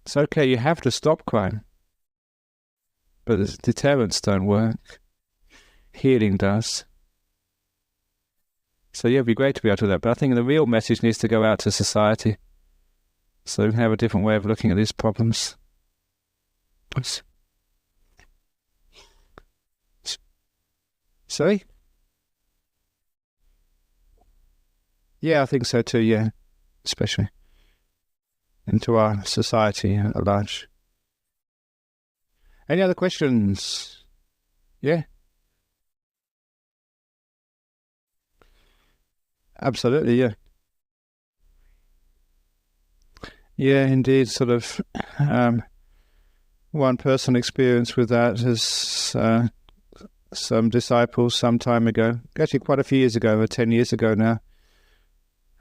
It's okay, you have to stop crime. But the deterrents don't work. Healing does. So yeah, it'd be great to be able to do that. But I think the real message needs to go out to society. So we can have a different way of looking at these problems. Sorry? Yeah, I think so too, yeah. Especially into our society at large. Any other questions? Yeah? Absolutely, yeah. Yeah, indeed, sort of one personal experience with that is some disciples some time ago, actually quite a few years ago, over 10 years ago now.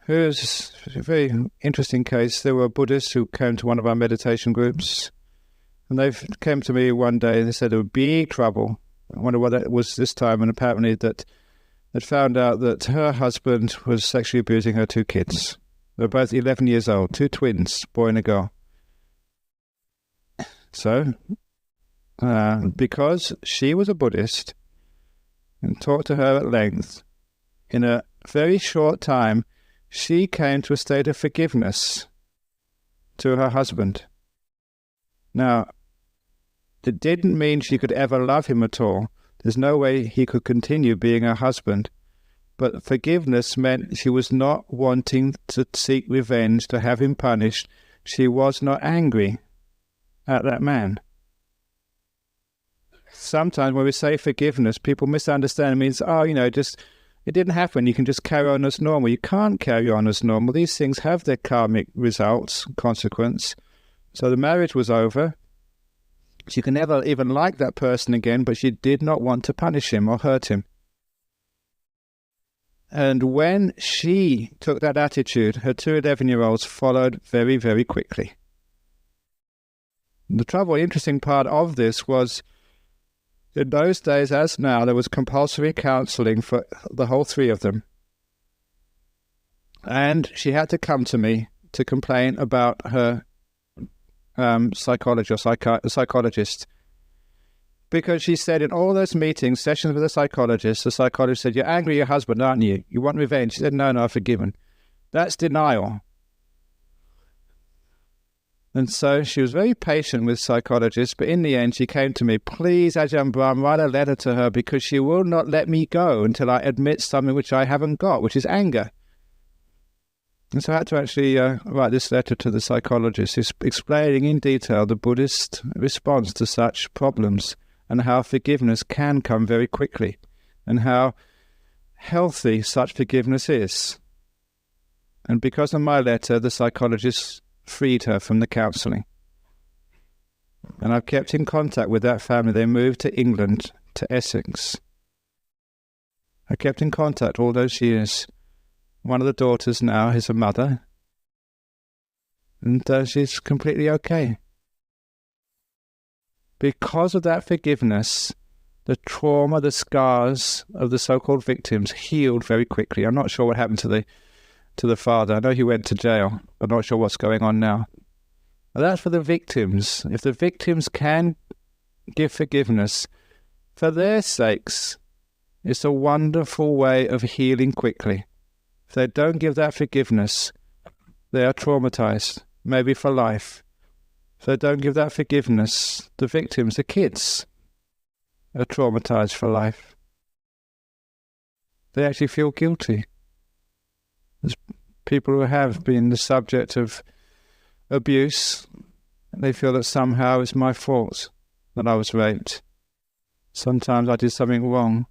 It was a very interesting case. There were Buddhists who came to one of our meditation groups, and they came to me one day and they said there would be trouble. I wonder what that was this time, and apparently that they'd found out that her husband was sexually abusing her two kids. They were both 11 years old, two twins, boy and a girl. So, because she was a Buddhist and talked to her at length, in a very short time, she came to a state of forgiveness to her husband. Now, it didn't mean she could ever love him at all. There's no way he could continue being her husband. But forgiveness meant she was not wanting to seek revenge, to have him punished. She was not angry at that man. Sometimes when we say forgiveness, people misunderstand. It means, just, it didn't happen. You can just carry on as normal. You can't carry on as normal. These things have their karmic results, consequence. So the marriage was over. She could never even like that person again, but she did not want to punish him or hurt him. And when she took that attitude, her 2 11-year-olds followed very, very quickly. The interesting part of this was, in those days, as now, there was compulsory counselling for the whole 3 of them. And she had to come to me to complain about her psychologist. Because she said in all those meetings, sessions with the psychologist said, "You're angry at your husband, aren't you? You want revenge." She said, "No, I've forgiven." That's denial. And so she was very patient with psychologists, but in the end she came to me, "Please, Ajahn Brahm, write a letter to her because she will not let me go until I admit something which I haven't got, which is anger." And so I had to actually write this letter to the psychologist, explaining in detail the Buddhist response to such problems and how forgiveness can come very quickly and how healthy such forgiveness is. And because of my letter, the psychologist freed her from the counselling. And I've kept in contact with that family. They moved to England, to Essex. I kept in contact all those years. One of the daughters now is a mother, and she's completely okay. Because of that forgiveness, the trauma, the scars of the so-called victims healed very quickly. I'm not sure what happened to the father. I know he went to jail. I'm not sure what's going on now. But that's for the victims. If the victims can give forgiveness for their sakes, it's a wonderful way of healing quickly. If they don't give that forgiveness, they are traumatized, maybe for life. If they don't give that forgiveness, the victims, the kids, are traumatized for life. They actually feel guilty. There's people who have been the subject of abuse, and they feel that somehow it's my fault that I was raped. Sometimes I did something wrong.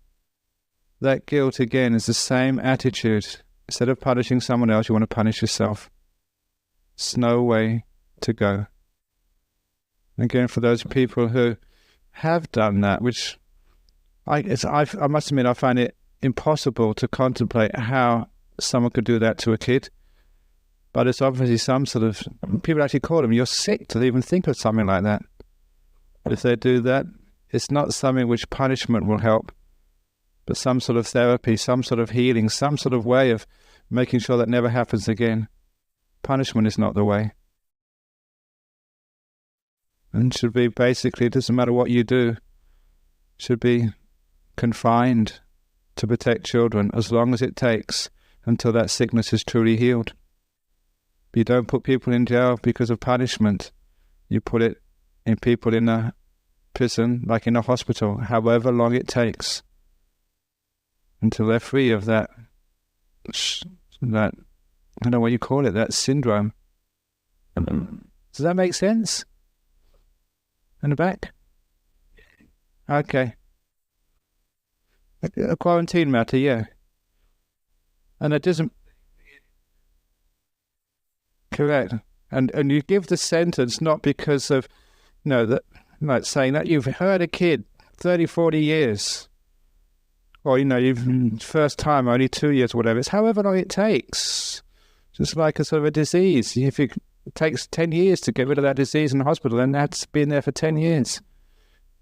That guilt, again, is the same attitude. Instead of punishing someone else, you want to punish yourself. It's no way to go. Again, for those people who have done that, which I must admit, I find it impossible to contemplate how someone could do that to a kid. But it's obviously some sort of, people actually call them, you're sick to even think of something like that. If they do that, it's not something which punishment will help, but some sort of therapy, some sort of healing, some sort of way of making sure that never happens again. Punishment is not the way. And should be basically, it doesn't matter what you do, should be confined to protect children as long as it takes until that sickness is truly healed. You don't put people in jail because of punishment. You put it in people in a prison, like in a hospital, however long it takes, until they're free of that, I don't know what you call it, that syndrome. Does that make sense? In the back? Okay. A quarantine matter, yeah. And it doesn't... Correct. And you give the sentence not because of, like saying that you've hurt a kid 30, 40 years. Or, you've first time, only 2 years, whatever. It's however long it takes. Just like a sort of a disease. If it takes 10 years to get rid of that disease in the hospital, then that's been there for 10 years.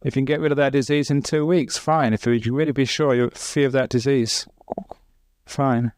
If you can get rid of that disease in 2 weeks, fine. If you really be sure you're free of that disease, fine.